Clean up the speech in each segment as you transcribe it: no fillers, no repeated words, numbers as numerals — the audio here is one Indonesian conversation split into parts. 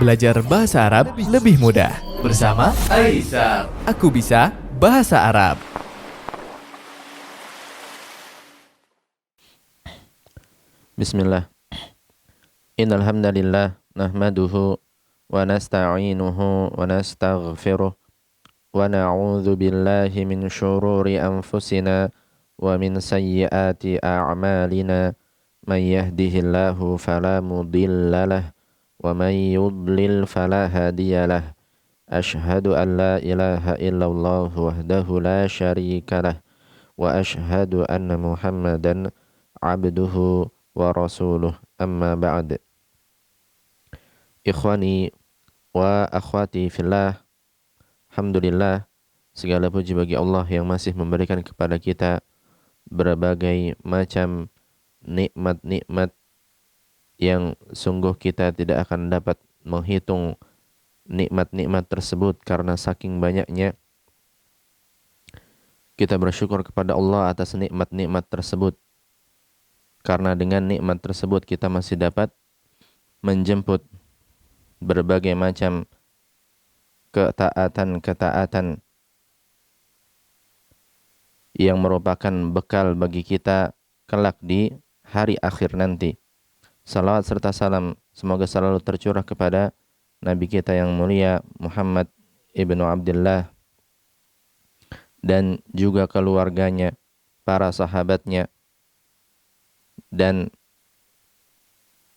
Belajar bahasa Arab lebih mudah. Bersama Aisar. Aku bisa bahasa Arab. Bismillah. Innal hamdalillah nahmaduhu wa nasta'inuhu wa nastaghfiruh wa na'udzu billahi min shururi anfusina wa min sayyiati a'malina. Man yahdihillahu fala mudilla lah wa man yudlil fala hadiya lah. Ashhadu an la ilaha illallah wahdahu la syarika lah wa ashhadu anna Muhammadan abduhu wa rasuluh. Amma ba'd. Ikhwani wa akhwati fillah, alhamdulillah, segala puji bagi Allah yang masih memberikan kepada kita berbagai macam nikmat-nikmat yang sungguh kita tidak akan dapat menghitung nikmat-nikmat tersebut karena saking banyaknya. Kita bersyukur kepada Allah atas nikmat-nikmat tersebut, karena dengan nikmat tersebut kita masih dapat menjemput berbagai macam ketaatan-ketaatan yang merupakan bekal bagi kita kelak di hari akhir nanti. Salawat serta salam semoga selalu tercurah kepada Nabi kita yang mulia Muhammad ibnu Abdullah dan juga keluarganya, para sahabatnya, dan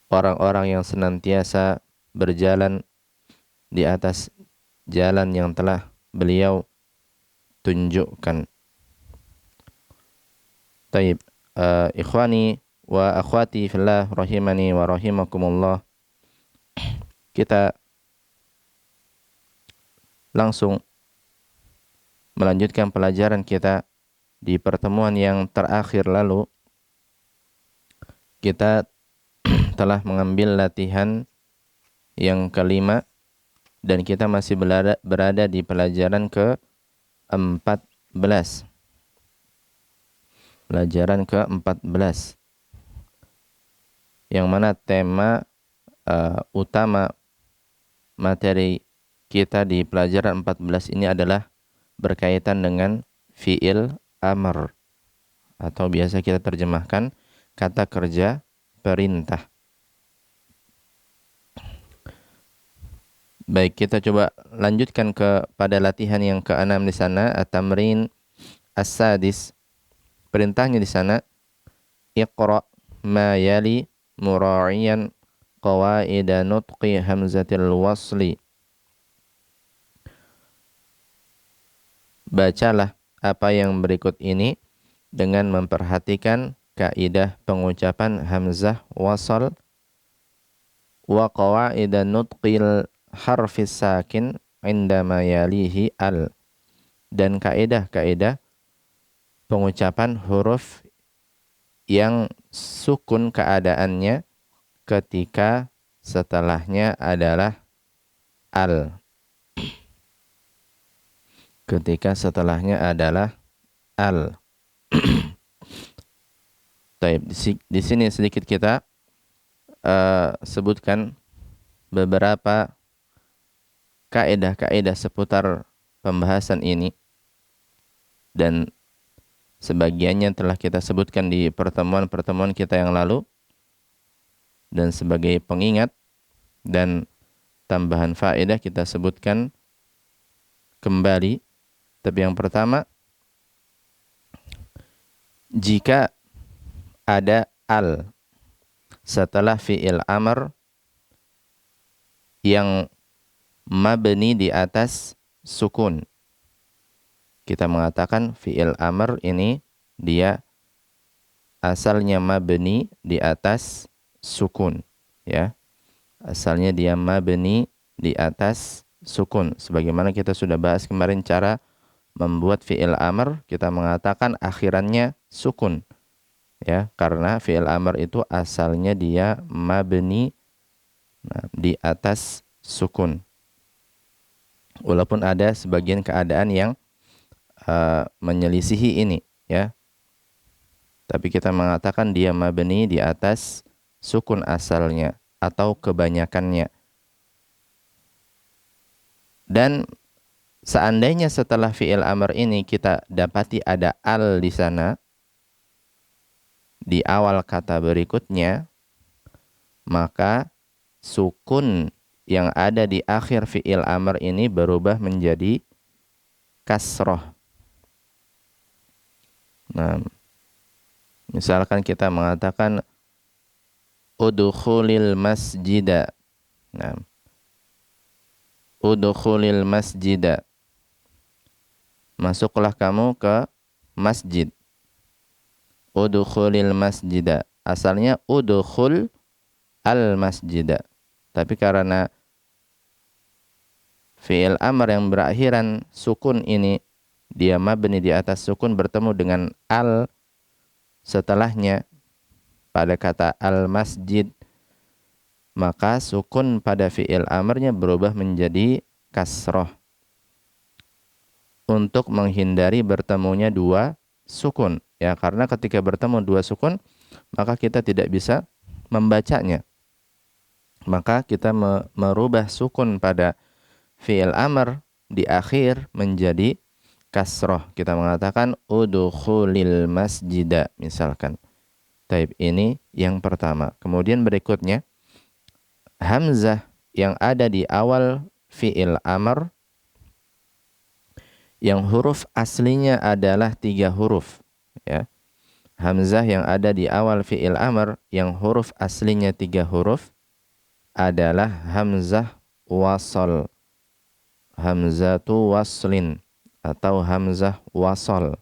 orang-orang yang senantiasa berjalan di atas jalan yang telah beliau tunjukkan. Taib, ikhwani wa akhwati fillah rahimani wa rahimakumullah. Kita langsung melanjutkan pelajaran kita. Di pertemuan yang terakhir lalu kita telah mengambil latihan yang kelima dan kita masih berada di pelajaran ke-14. Pelajaran ke-14 yang mana tema utama materi kita di pelajaran 14 ini adalah berkaitan dengan fi'il amr, atau biasa kita terjemahkan kata kerja perintah. Baik, kita coba lanjutkan kepada latihan yang ke-6 di sana, at-tamrin as-sadis. Perintahnya di sana, iqra ma yali mura'iyan qawaida nutqi hamzatil wasli. Bacalah apa yang berikut ini dengan memperhatikan kaidah pengucapan hamzah wasal wa qawaida nutqil harfis sakin indama yalihi al, dan kaidah-kaidah pengucapan huruf yang sukun keadaannya ketika setelahnya adalah al. Ketika setelahnya adalah al. Taib, di sini sedikit kita sebutkan beberapa kaidah-kaidah seputar pembahasan ini, dan sebagiannya telah kita sebutkan di pertemuan-pertemuan kita yang lalu. Dan sebagai pengingat dan tambahan faedah kita sebutkan kembali. Tapi yang pertama, jika ada al setelah fi'il amr yang mabni di atas sukun, kita mengatakan fi'il amr ini dia asalnya mabni di atas sukun, ya. Asalnya dia mabni di atas sukun. Sebagaimana kita sudah bahas kemarin cara membuat fi'il amr, kita mengatakan akhirannya sukun, ya, karena fi'il amr itu asalnya dia mabni di atas sukun. Walaupun ada sebagian keadaan yang menyelisihi ini, ya, tapi kita mengatakan dia mabni di atas sukun asalnya atau kebanyakannya. Dan seandainya setelah fi'il amr ini kita dapati ada al di sana, di awal kata berikutnya, maka sukun yang ada di akhir fi'il amr ini berubah menjadi kasroh. Nah, misalkan kita mengatakan udkhulil masjida. Nah, udkhulil masjida. Masuklah kamu ke masjid. Udkhulil masjida. Asalnya udkhul al masjida. Tapi karena fi'il amr yang berakhiran sukun ini, dia mabni di atas sukun bertemu dengan al setelahnya pada kata al masjid, maka sukun pada fi'il amrnya berubah menjadi kasroh untuk menghindari bertemunya dua sukun. Ya, karena ketika bertemu dua sukun, maka kita tidak bisa membacanya. Maka kita merubah sukun pada fi'il amr di akhir menjadi kasroh. Kita mengatakan udkhulil masjida misalkan. Taib, ini yang pertama. Kemudian berikutnya, hamzah yang ada di awal fi'il amr yang huruf aslinya adalah 3 huruf, ya. Hamzah yang ada di awal fi'il amr yang huruf aslinya 3 huruf adalah hamzah wasal, hamzatu waslin atau hamzah wasal.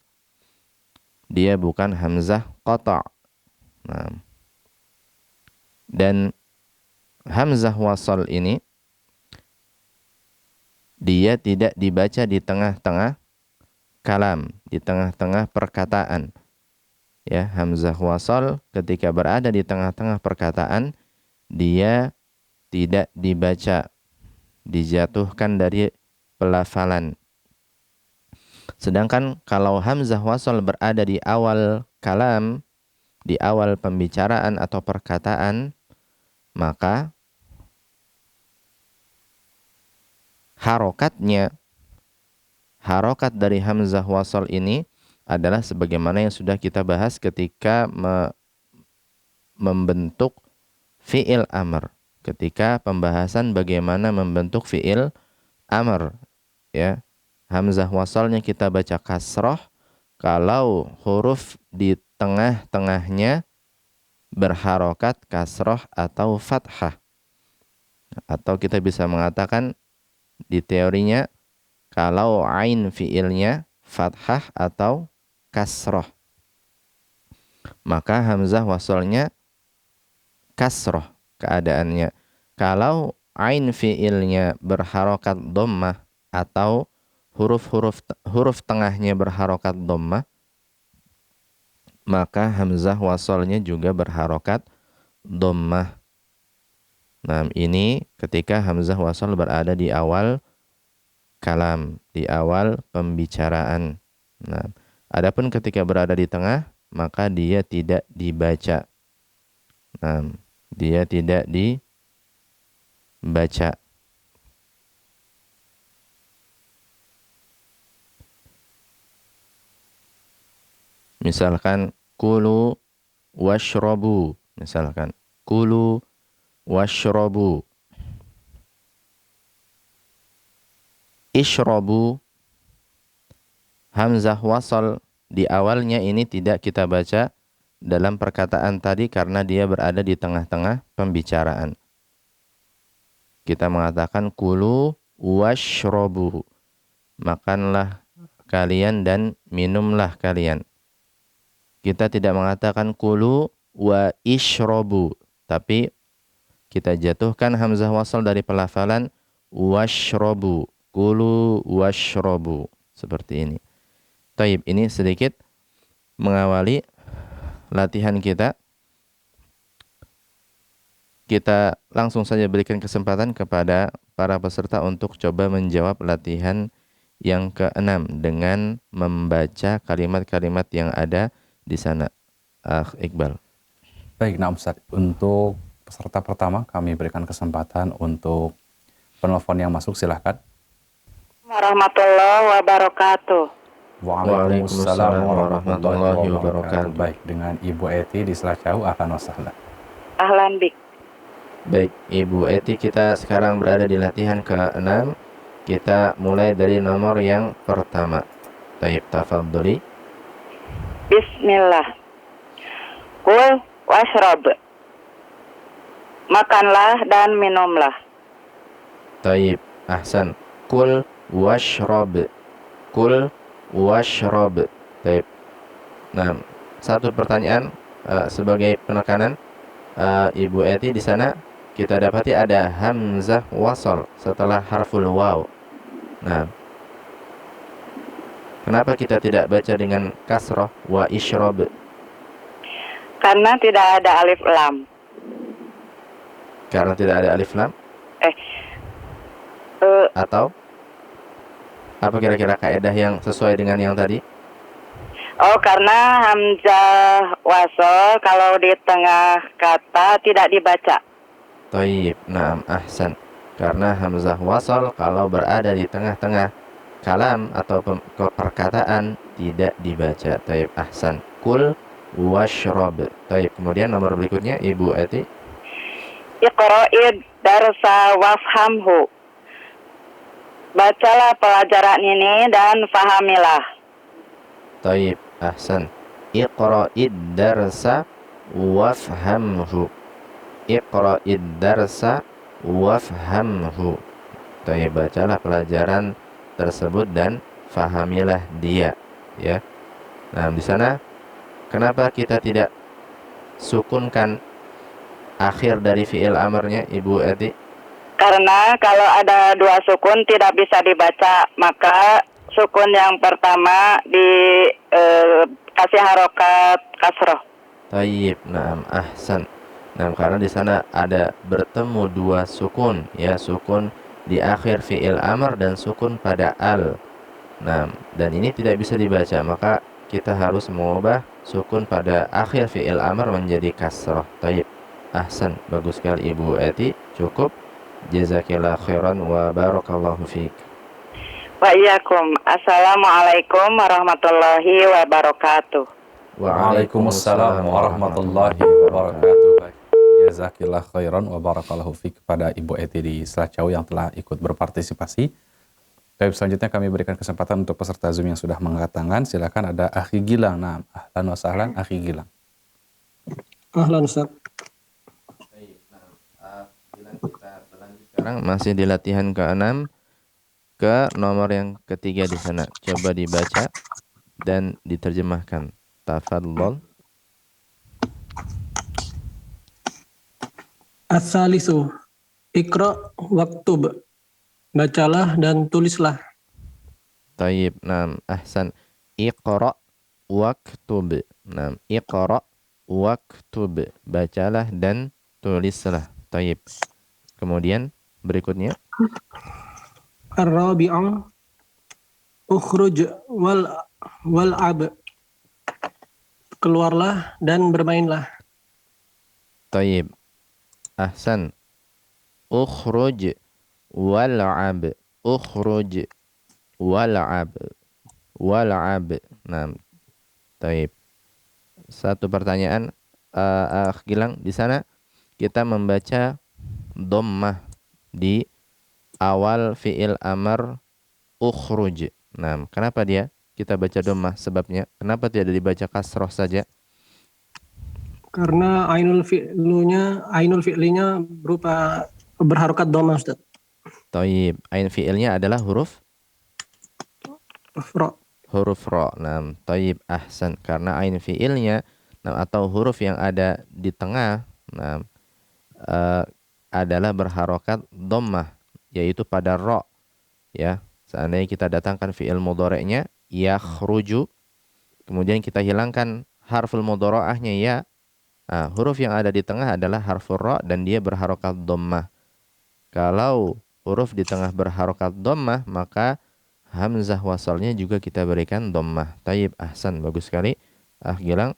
Dia bukan hamzah qata'. Nah, dan hamzah wasal ini dia tidak dibaca di tengah-tengah kalam, di tengah-tengah perkataan. Ya, hamzah wasal ketika berada di tengah-tengah perkataan, dia tidak dibaca, dijatuhkan dari pelafalan. Sedangkan kalau hamzah wasal berada di awal kalam, di awal pembicaraan atau perkataan, maka harokat dari hamzah wasal ini adalah sebagaimana yang sudah kita bahas ketika membentuk fi'il amr, ketika pembahasan bagaimana membentuk fi'il amr, ya. Hamzah wasalnya kita baca kasroh kalau huruf di tengah-tengahnya berharokat kasroh atau fathah. Atau kita bisa mengatakan di teorinya kalau ain fi'ilnya fathah atau kasroh, maka hamzah wasalnya kasroh keadaannya. Kalau ain fi'ilnya berharokat dhammah atau huruf tengahnya berharokat dhammah, maka hamzah wasalnya juga berharokat dhammah. Nah, ini ketika hamzah wasal berada di awal kalam, di awal pembicaraan. Nah, adapun ketika berada di tengah, maka dia tidak dibaca. Nah, dia tidak dibaca. Misalkan kulu washrobu, misalkan kulu washrobu. Ishrobu, hamzah wasal di awalnya ini tidak kita baca dalam perkataan tadi karena dia berada di tengah-tengah pembicaraan. Kita mengatakan kulu washrobu, makanlah kalian dan minumlah kalian. Kita tidak mengatakan kulu wa ishrobu, tapi kita jatuhkan hamzah wasal dari pelafalan washrobu, kulu washrobu, seperti ini. Taib, ini sedikit mengawali latihan kita. Kita langsung saja berikan kesempatan kepada para peserta untuk coba menjawab latihan yang ke-6 dengan membaca kalimat-kalimat yang ada di sana. Iqbal. Baik, nah Ustaz, untuk peserta pertama kami berikan kesempatan untuk penelpon yang masuk, silahkan. Warahmatullahi wabarakatuh. Waalaikumsalam Waalaikumsalam warahmatullahi warahmatullahi wabarakatuh. wabarakatuh. Baik, dengan Ibu Eti di Selacau, ahlan wa sahlan. Ahlan bik. Baik, Ibu Eti, kita sekarang berada di latihan ke-6. Kita mulai dari nomor yang pertama. Taib, tafadholi. Bismillah. Kul washrab. Makanlah dan minumlah. Taib, ahsan. Kul washrab. Kul washrab. Taib. Nah, satu pertanyaan sebagai penekanan. Ibu Eti, di sana kita dapati ada hamzah wasal setelah harful waw. Nah, kenapa kita tidak baca dengan kasroh wa ishrob? Karena tidak ada alif lam. Karena tidak ada alif lam? Eh, Atau apa kira-kira kaidah yang sesuai dengan yang tadi? Oh, karena hamzah wasol kalau di tengah kata tidak dibaca. Taib, naam, ahsan. Karena hamzah wasal kalau berada di tengah-tengah kalam atau perkataan tidak dibaca. Taib, ahsan. Kul washrob. Taib, kemudian nomor berikutnya Ibu Eti. Iqra'id darsa wafhamhu. Bacalah pelajaran ini dan fahamilah. Taib, ahsan. Iqra'id darsa wafhamhu. Iqra'id darsa wafhamhu. Taib, bacalah pelajaran tersebut dan fahamilah dia, ya. Nah, di sana kenapa kita tidak sukunkan akhir dari fi'il amarnya, Ibu Eti? Karena kalau ada dua sukun tidak bisa dibaca, maka sukun yang pertama kasih harokat kasroh. Taib, naam, ahsan. Nah, karena di sana ada bertemu dua sukun, ya, sukun di akhir fi'il amar dan sukun pada al. Nah, dan ini tidak bisa dibaca, maka kita harus mengubah sukun pada akhir fi'il amar menjadi kasroh. Taib, ahsan, bagus sekali Ibu Eti, cukup. Jazakillah khairan wa barakallahu fiik. Wa iyyakum. Assalamualaikum warahmatullahi wabarakatuh. Waalaikumsalam warahmatullahi wabarakatuh. Baik. Jazakillah khairan wa barakallahu fiik kepada Ibu Eti di Selacau yang telah ikut berpartisipasi. Baik, selanjutnya kami berikan kesempatan untuk peserta Zoom yang sudah mengangkat tangan. Silakan, ada Akhi Gilang. Nah, ahlan wa sahlan Akhi Gilang. Ahlan Ustaz. Sekarang masih di latihan ke-6 ke nomor yang ketiga di sana. Coba dibaca dan diterjemahkan. Tafadhol. As-salisu. Iqra waktub. Bacalah dan tulislah. Taib, nam, ahsan. Iqra waktub. Nam, iqra waktub. Bacalah dan tulislah. Taib. Kemudian berikutnya. Ar-rabi'ah. Ukhruj wal'ab. Keluarlah dan bermainlah. Taib. Ahsan. Ukhruj wal'ab. Ukhruj wal'ab. Wal'ab. Nah, taib. Satu pertanyaan, Gilang, di sana kita membaca dhammah di awal fi'il amar ukhruj. Nah, kenapa dia kita baca dhammah? Sebabnya kenapa tidak dibaca kasroh saja? Karena ainul fi'linya berupa berharokat dhammah, Ustaz. Taib, ain fi'ilnya adalah huruf Ra. huruf ra. Nah, taib, ahsan. Karena ain fi'ilnya atau huruf yang ada di tengah adalah berharokat dhammah, yaitu pada ra, ya. Seandainya kita datangkan fi'il mudhari'nya yakhruju, kemudian kita hilangkan harful mudhari'ahnya ya. Nah, huruf yang ada di tengah adalah harful ra dan dia berharokat dhammah. Kalau huruf di tengah berharokat dhammah, maka hamzah wasalnya juga kita berikan dhammah. Taib, ahsan, bagus sekali. Gilang,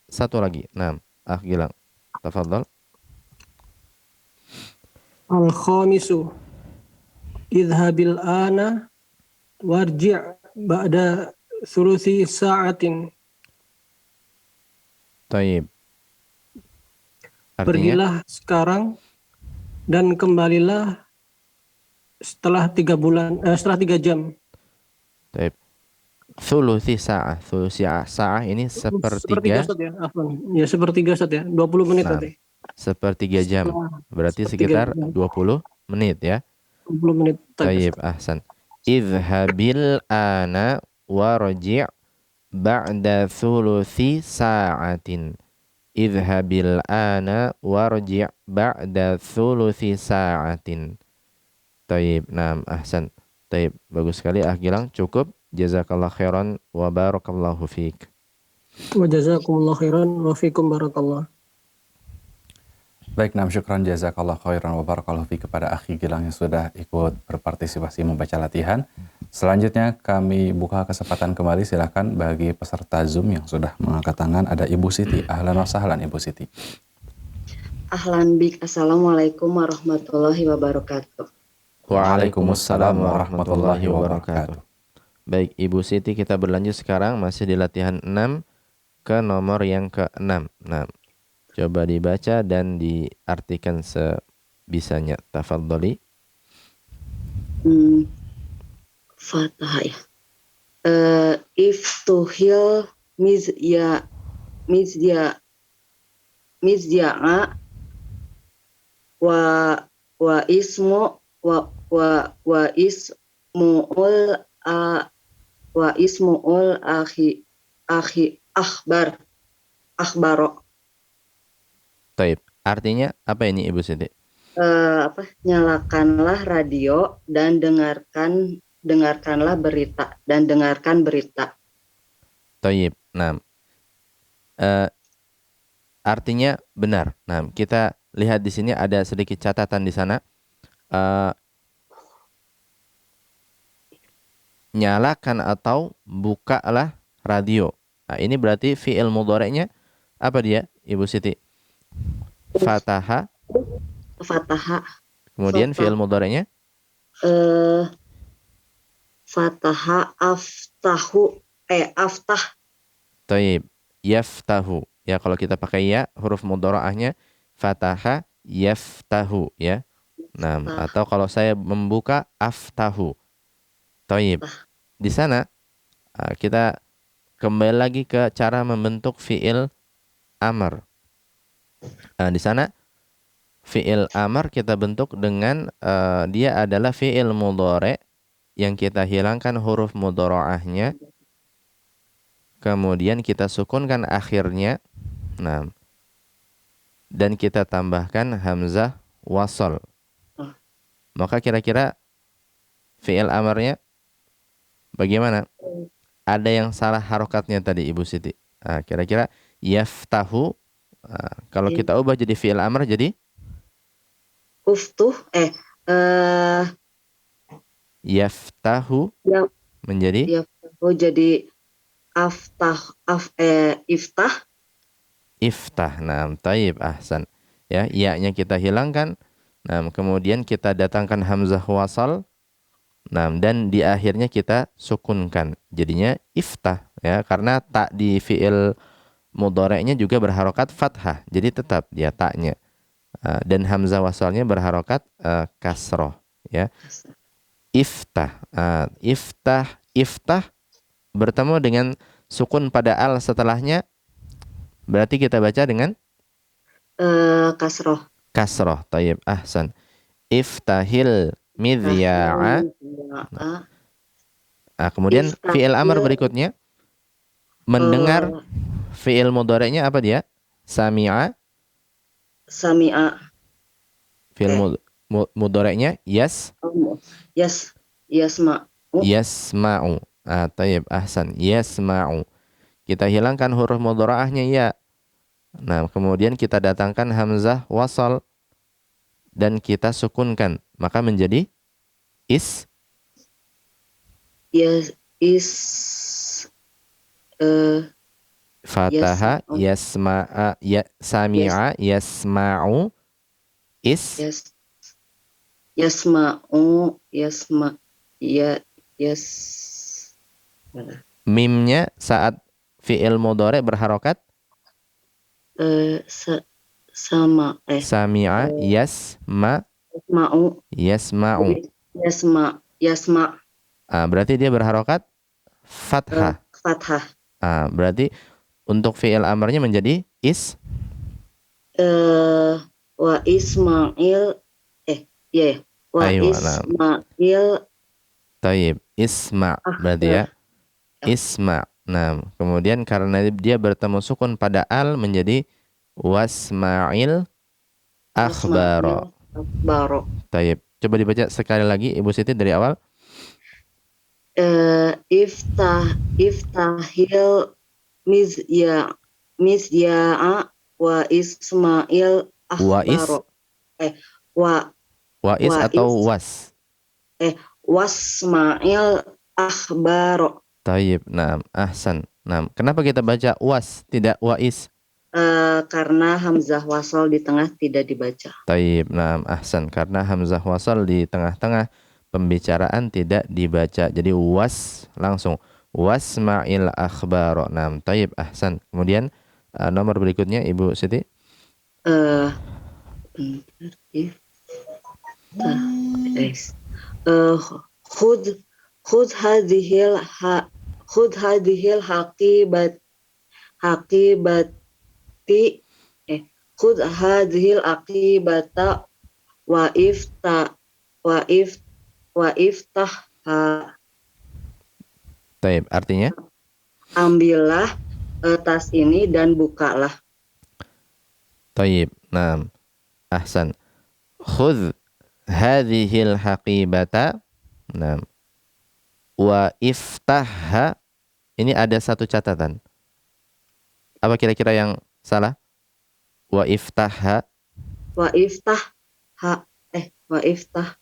satu lagi. Nah, Gilang, tafadhal. Al-khamisu. idhabil ana warji' ba'da thuluthi sa'atin. Taib. Artinya Pergilah sekarang dan kembalilah setelah 3 jam. taib. Thuluthi sa'ah. Thuluthi sa'ah ini Sepertiga sepertiga. Ustaz ya, afwan. Ya sepertiga Ustaz ya, 20 menit Nah, tadi. sepertiga jam. Berarti Sepertiga sekitar jam. 20 menit ya. 20 menit tadi. Taib, ahsan. Idhabil ana warji' ba'da thuluthi sa'atin. Idhabil ana warji' ba'da thuluthi sa'atin. Taib, naam, ahsan. Taib, bagus sekali Gilang, cukup. Jazakallah khairan wa barakallahu fiik. Wa jazakumullah khairan wa fikum barakallah. Baik, nam syukran jazakallah khairan wa barakallahu fiik kepada Akhi Gilang yang sudah ikut berpartisipasi membaca latihan. Selanjutnya kami buka kesempatan kembali, silakan bagi peserta Zoom yang sudah mengangkat tangan. Ada Ibu Siti. Ahlan wa sahlan Ibu Siti. Ahlan bik. Assalamualaikum warahmatullahi wabarakatuh. Waalaikumsalam warahmatullahi wabarakatuh. Baik, Ibu Siti, kita berlanjut sekarang masih di latihan 6 ke nomor yang ke-6. Nah, coba dibaca dan diartikan sebisanya. Tafadholi. Fatah ya. Iftuhil mizya'a wa ismu wa ismuul wa ismuul akhi akhbaro. Taib. Artinya apa ini Ibu Siti? Nyalakanlah radio dan dengarkanlah berita dan dengarkan berita. Taib. Nah, artinya benar. Nah, kita lihat di sini ada sedikit catatan di sana. Nyalakan atau bukalah radio. Nah, ini berarti fi'il mudhari'nya apa dia, Ibu Siti? Fataha. Kemudian fi'il mudhari'nya? Fataha aftah. Taib. Yaftahu. Ya, kalau kita pakai ya, huruf mudhara'ahnya fataha yaftahu ya. Nah, atau kalau saya membuka aftahu. Taib. Di sana kita kembali lagi ke cara membentuk fi'il amr. Di sana fi'il amr kita bentuk dengan dia adalah fi'il mudhari' yang kita hilangkan huruf mudhara'ahnya. Kemudian kita sukunkan akhirnya. Nah, dan kita tambahkan hamzah wasal. Maka kira-kira fi'il amarnya bagaimana? Ada yang salah harokatnya tadi Ibu Siti. Kira-kira yaftahu. Kalau kita ubah jadi fi'il amr jadi? Yaftahu menjadi? Yaftahu jadi iftah. Iftah. Nah, taib, ahsan. Ya, ya-nya kita hilangkan. Nah, kemudian kita datangkan hamzah wasal. Nah, dan di akhirnya kita sukunkan. Jadinya iftah ya, karena tak di fi'il mudhari'nya juga berharokat fathah. Jadi tetap dia taknya. Dan hamzah wasalnya berharokat kasroh ya. Iftah. Iftah bertemu dengan sukun pada al setelahnya, berarti kita baca dengan Kasroh. Kasroh. Tayyib, ahsan. Iftahil midya'a. Kemudian fi'il amr berikutnya mendengar. Fi'il mudhari'nya apa dia? Sami'a. Fi'il mudhari'nya yasma'u. Tayyib, ahsan. Yasma'u. Kita hilangkan huruf mudhara'ahnya ya. Nah, kemudian kita datangkan hamzah wasal dan kita sukunkan, maka menjadi fataha sami'a yasma'u Yasma'u. Ya, yas. Mimnya saat fi'il mudhari berharokat Eh, sa- sama. sami'a Yasma'u. yasma'u. Yasma. Berarti dia berharokat fathah. Fathah. Berarti untuk fi'il amarnya menjadi Wa Ismail. Iya ya. Wa Aywa, nah. Ismail Taib, isma berarti ya. Isma. Nah, kemudian karena dia bertemu sukun pada al menjadi wasma'il akhbaro. Akhbaro. Taib. Coba dibaca sekali lagi Ibu Siti dari awal. Iftahil mizya'a wa Ismail akhbaro. Wais atau was? Wasmail akhbaro. Taib. Nah, ahsan. Nah, kenapa kita baca was tidak wais? Karena hamzah wasal di tengah tidak dibaca. Taib. Nah, ahsan. Karena hamzah wasal di tengah-tengah pembicaraan tidak dibaca. Jadi was langsung. Wasma'il akhbaro. Nah, taib, ahsan. Kemudian nomor berikutnya Ibu Siti. Khudh hadhil haqibati khudh hadhil aqibata wa iftah Taib. Artinya? Ambillah tas ini dan bukalah. Taib. Nah, ahsan. Khudh hadhil haqibata. Nah, wa iftahha. Ini ada satu catatan. Apa kira-kira yang salah? Wa iftahha. Wa iftahha. Wa iftah.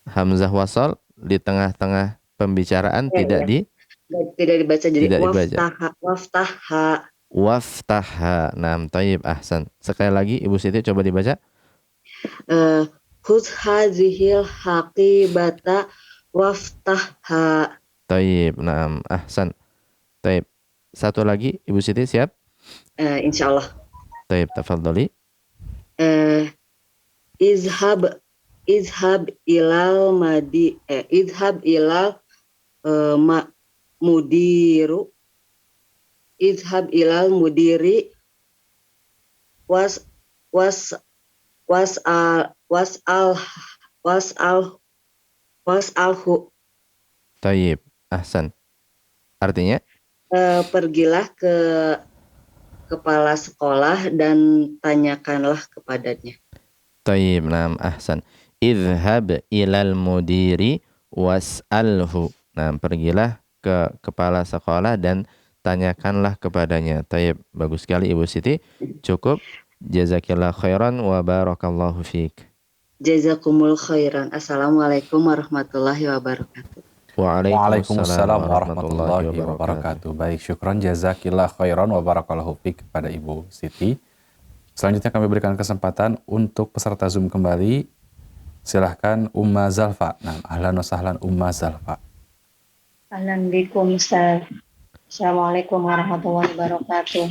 Hamzah wasal di tengah-tengah pembicaraan tidak dibaca, jadi tidak dibaca. Waftahha. Waftahha. Nah, taib, ahsan. Sekali lagi Ibu Siti coba dibaca. Khudh hadhil haqibata waftahha. Taib. Nah, ahsan. Taib. Satu lagi Ibu Siti, siap? Insyaallah. Taib, tafadhali. Izhab ilal mudiru. Izhab ilal mudiri was'alhu. Taib, ahsan. Artinya? Pergilah ke kepala sekolah dan tanyakanlah kepadanya. Taib, nah, ahsan. Idhab ilal mudiri was'alhu. Nah, pergilah ke kepala sekolah dan tanyakanlah kepadanya. Taib, bagus sekali Ibu Siti. Cukup. Jazakillah khairan wa barakallahu fiik. Jazakumul khairan. Assalamualaikum warahmatullahi wabarakatuh. Waalaikumsalam warahmatullahi wabarakatuh. Baik, syukran jazakillah khairan wa barakallahu fiik kepada Ibu Siti. Selanjutnya kami berikan kesempatan untuk peserta Zoom kembali. Silahkan Umma Zalfa. Nah, ahlan wa sahlan Umma Zalfa. Ahlan bikum Ustaz. Assalamualaikum warahmatullahi wabarakatuh.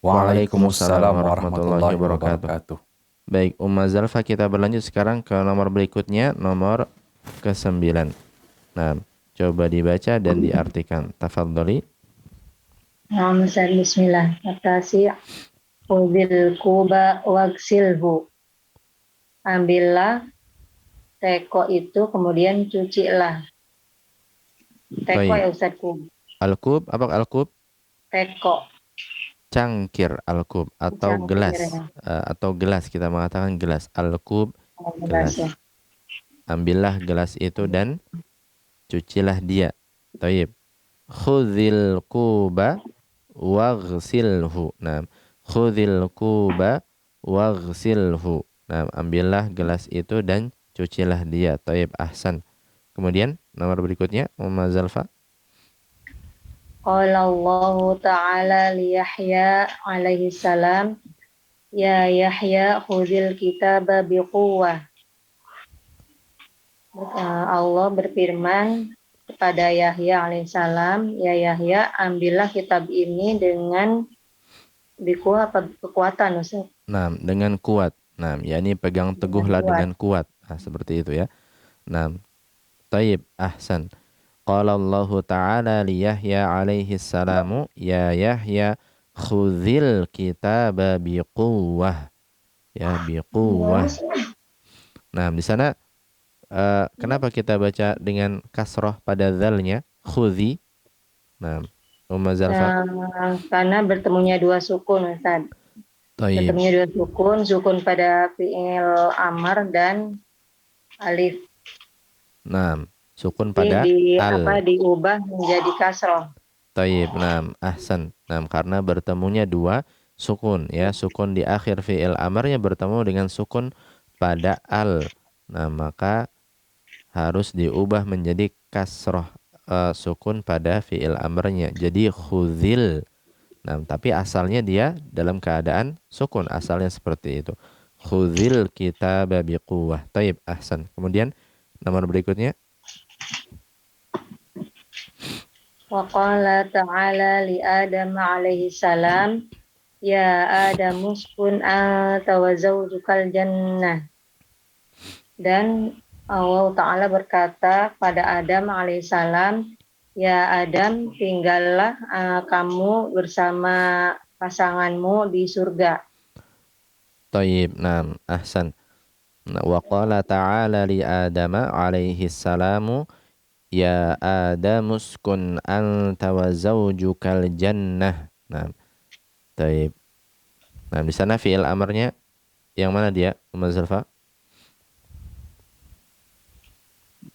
Waalaikumsalam warahmatullahi wabarakatuh. Baik, Umma Zalfa, kita berlanjut sekarang ke nomor berikutnya, nomor ke-9. Nah, coba dibaca dan diartikan. Tafadhali. Bismillah. Atasi khudhil kuba wagsilhu. Ambillah teko itu kemudian cucilah. Teko Baik. ya Ustaz Kub. Al-kub, apa al-kub? Teko. Cangkir al-kub atau Cangkir, gelas. ya. Atau gelas, kita mengatakan gelas. Al-kub, Gelas ya. ambillah gelas itu dan cucilah dia. Taib. Khudhil kuba waghsilhu. Nah, khudhil kuba waghsilhu. Nah, ambillah gelas itu dan cucilah dia. Taib, ahsan. Kemudian nomor berikutnya Umma Zalfa. Qala Allah Ta'ala li Yahya alaihi salam, ya Yahya khudhil kitaba biquwwah. Allah berfirman kepada Yahya alaihissalam, ya Yahya, ambillah kitab ini dengan kekuatan, Ustaz. Nah, dengan kuat. Nah, yakni pegang teguhlah dengan kuat. Nah, seperti itu ya. Nah, taib, ahsan. Qala Allah Ta'ala li Yahya alaihi salamu, ya Yahya, khudhil kitaba biquwwah. Ya, biquwwah. Nah, di sana kenapa kita baca dengan kasroh pada dzalnya? Khudhi. Nah, Umma Zalfa. Karena bertemunya dua sukun, Ustaz. Taib. Bertemunya dua sukun pada fi'il amar dan alif. Nah, sukun pada al. Diubah menjadi kasroh. Taib. Nah, ahsan. Nah, karena bertemunya dua sukun ya, sukun di akhir fi'il amarnya bertemu dengan sukun pada al. Nah, maka harus diubah menjadi kasroh sukun pada fi'il amarnya. Jadi khudhil. Nah, tapi asalnya dia dalam keadaan sukun, asalnya seperti itu. Khudhil kitaba biquwwah. Taib, ahsan. Kemudian nomor berikutnya. Wa qala ta'ala li Adam alaihi salam, ya Adam uskun anta wa zawjukal jannah. Dan Allah Ta'ala berkata pada Adam alaihissalam, ya Adam, tinggallah kamu bersama pasanganmu di surga. Taib, nah, ahsan. Wa qala ta'ala li Adam alaihi salamu, ya Adam uskun anta wa zawjukal jannah. Nah, taib. Nah, di sana fi'il amarnya yang mana dia, Umma Zalfa?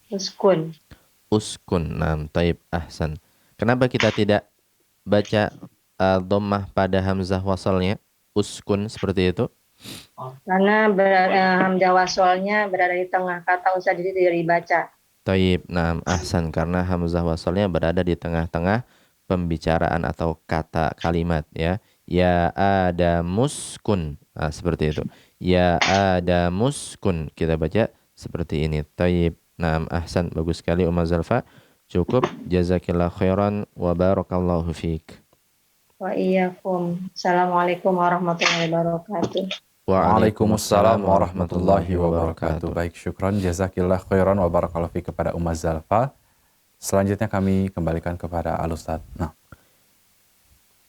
Uskun. Uskun. Nah, taib, ahsan. Kenapa kita tidak baca dhammah pada hamzah wasalnya? Uskun seperti itu. Karena hamzah wasalnya berada di tengah kata, Ustaz, jadi tidak dibaca. Taib. Nah, ahsan, karena hamzah wasalnya berada di tengah-tengah pembicaraan atau kata kalimat ya. Ya Adamuskun. Nah, seperti itu. Ya Adamuskun. Kita baca seperti ini. Taib. Nah, ahsan, bagus sekali Umma Zalfa. Cukup. Jazakillah khairan wa barakallahu fiik. Wa iyyakum. Assalamualaikum warahmatullahi wabarakatuh. Waalaikumsalam warahmatullahi wabarakatuh. Baik, syukran, jazakillah khairan wa barakallahu fiik kepada Umma Zalfa. Selanjutnya kami kembalikan kepada Al-Ustaz. Nah.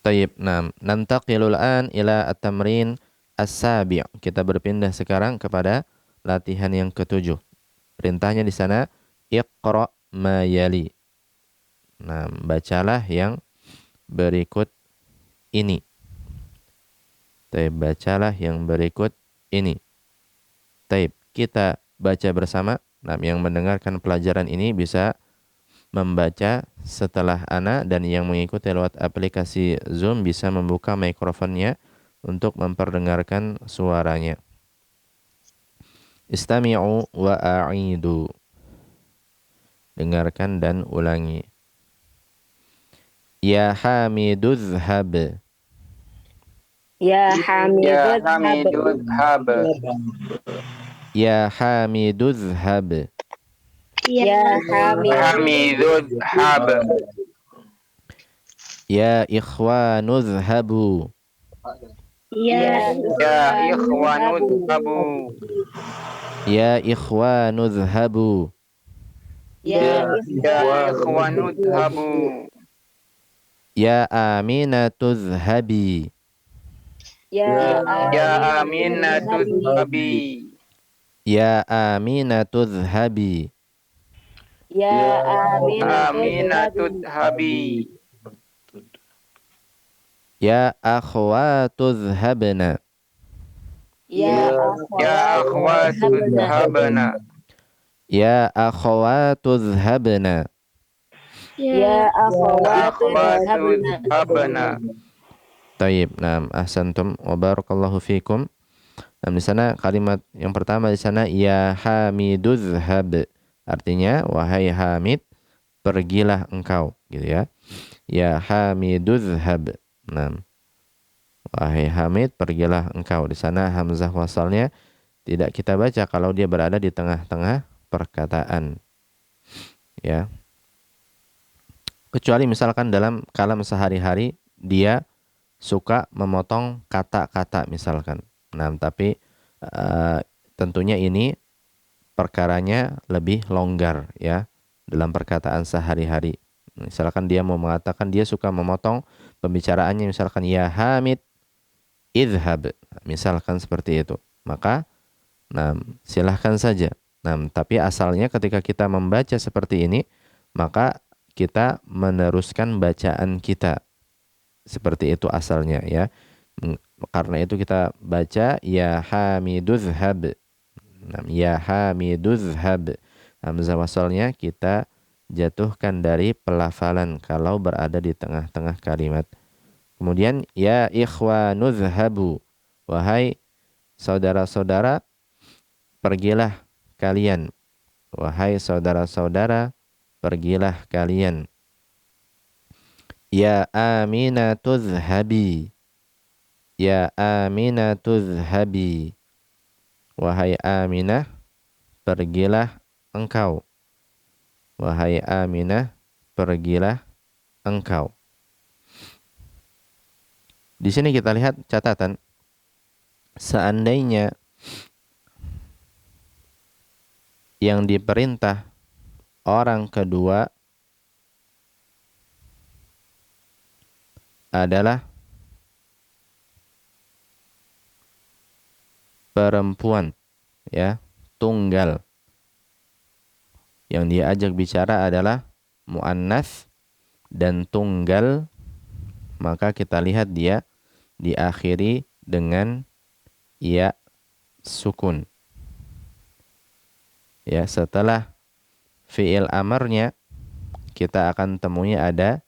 Taib. Nah, nantaqilul an ila at-tamrin as-sabi'. Kita berpindah sekarang kepada latihan yang ketujuh. Perintahnya di sana iqra ma yali. Nah, bacalah yang berikut ini. Taib, bacalah yang berikut ini. Taib, kita baca bersama. Nah, yang mendengarkan pelajaran ini bisa membaca setelah ana, dan yang mengikuti lewat aplikasi Zoom bisa membuka mikrofonnya untuk memperdengarkan suaranya. Istami'u wa a'idu. Dengarkan dan ulangi. Ya Hamidu dhhab. Ya Hamidu dhhab. Ya Hamidu dhhab. Ya Hamidu dhhab. Ya ikhwanu dhhabu. Ya ikhwanu dhhabu. Ya ikhwanu dhhabu. Ya ikhwanu dhhabu. Ya Aminatu dhhabi. Ya Aminatu dhhabi. Ya Aminatu dhhabi. Ya Aminatu dhhabi. Ya akhwatu dhhabna. Ya akhwatu dhhabna. Ya akhwatu dhhabna. Ya akhwatu dhhabna. Taib. Nah, ahsantum wa barakallahu fikum. Nah, di sana kalimat yang pertama di sana ya Hamidu dhhab. Artinya wahai Hamid, pergilah engkau, gitu ya. Ya Hamidu dhhab. Nah, wahai Hamid, pergilah engkau. Di sana hamzah wasalnya tidak kita baca kalau dia berada di tengah-tengah perkataan. Ya. Kecuali misalkan dalam kalam sehari-hari dia suka memotong kata-kata misalkan. Nah, tapi tentunya ini perkaranya lebih longgar ya dalam perkataan sehari-hari. Misalkan dia mau mengatakan dia suka memotong pembicaraannya, misalkan ya Hamid idhab, misalkan seperti itu. Maka silahkan saja. Tapi asalnya ketika kita membaca seperti ini, maka kita meneruskan bacaan kita. Seperti itu asalnya ya. Karena itu kita baca ya Hamidudhab. Ya Hamidudhab. Hamzah wasalnya kita jatuhkan dari pelafalan kalau berada di tengah-tengah kalimat. Kemudian ya ikhwanudhhabu. Wahai saudara-saudara, pergilah kalian. Wahai saudara-saudara, pergilah kalian. Ya Aminatudhhabi. Ya Aminatudhhabi. Wahai Aminah, pergilah engkau. Wahai Aminah, pergilah engkau. Di sini kita lihat catatan. Seandainya yang diperintah orang kedua adalah perempuan, ya, tunggal. Yang diajak bicara adalah muannats dan tunggal, maka kita lihat dia diakhiri dengan ya sukun. Ya, setelah fi'il amarnya kita akan temui ada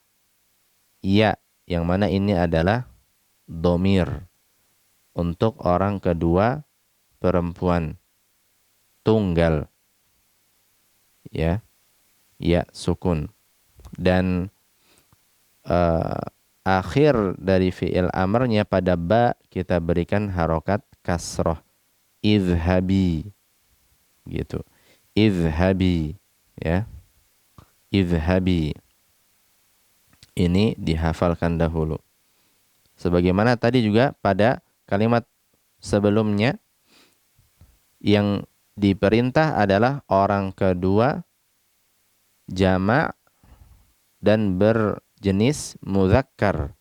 ya, yang mana ini adalah domir untuk orang kedua perempuan tunggal. Ya, ya sukun. Dan akhir dari fi'il amarnya pada ba kita berikan harokat kasroh. Idhabi. Gitu. Idhabi. Ya. Idhabi. Ini dihafalkan dahulu. Sebagaimana tadi juga pada kalimat sebelumnya yang diperintah adalah orang kedua jamak dan berjenis mudzakkar.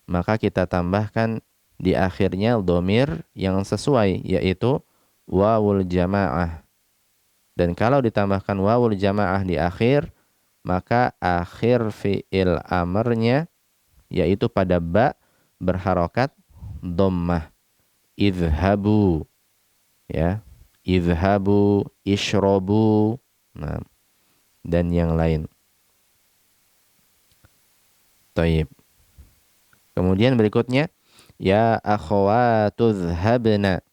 Maka kita tambahkan di akhirnya dhamir yang sesuai, yaitu wawul jamaah. Dan kalau ditambahkan wawul jamaah di akhir, maka akhir fi'il amarnya yaitu pada ba berharokat dhammah. Idhabu. Ya. Idhabu, ishrobu, dan yang lain. Taib. Kemudian berikutnya, ya akhawatudhhabna.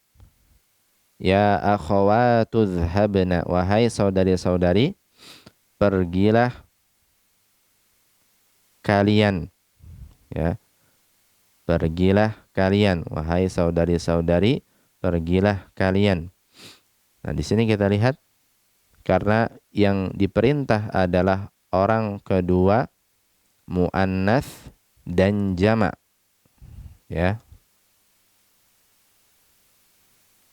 Ya akhawatudhhabna. Wahai saudari-saudari, pergilah kalian. Ya. Pergilah kalian. Wahai saudari-saudari, pergilah kalian. Nah, di sini kita lihat karena yang diperintah adalah orang kedua muannats dan jamak. Ya.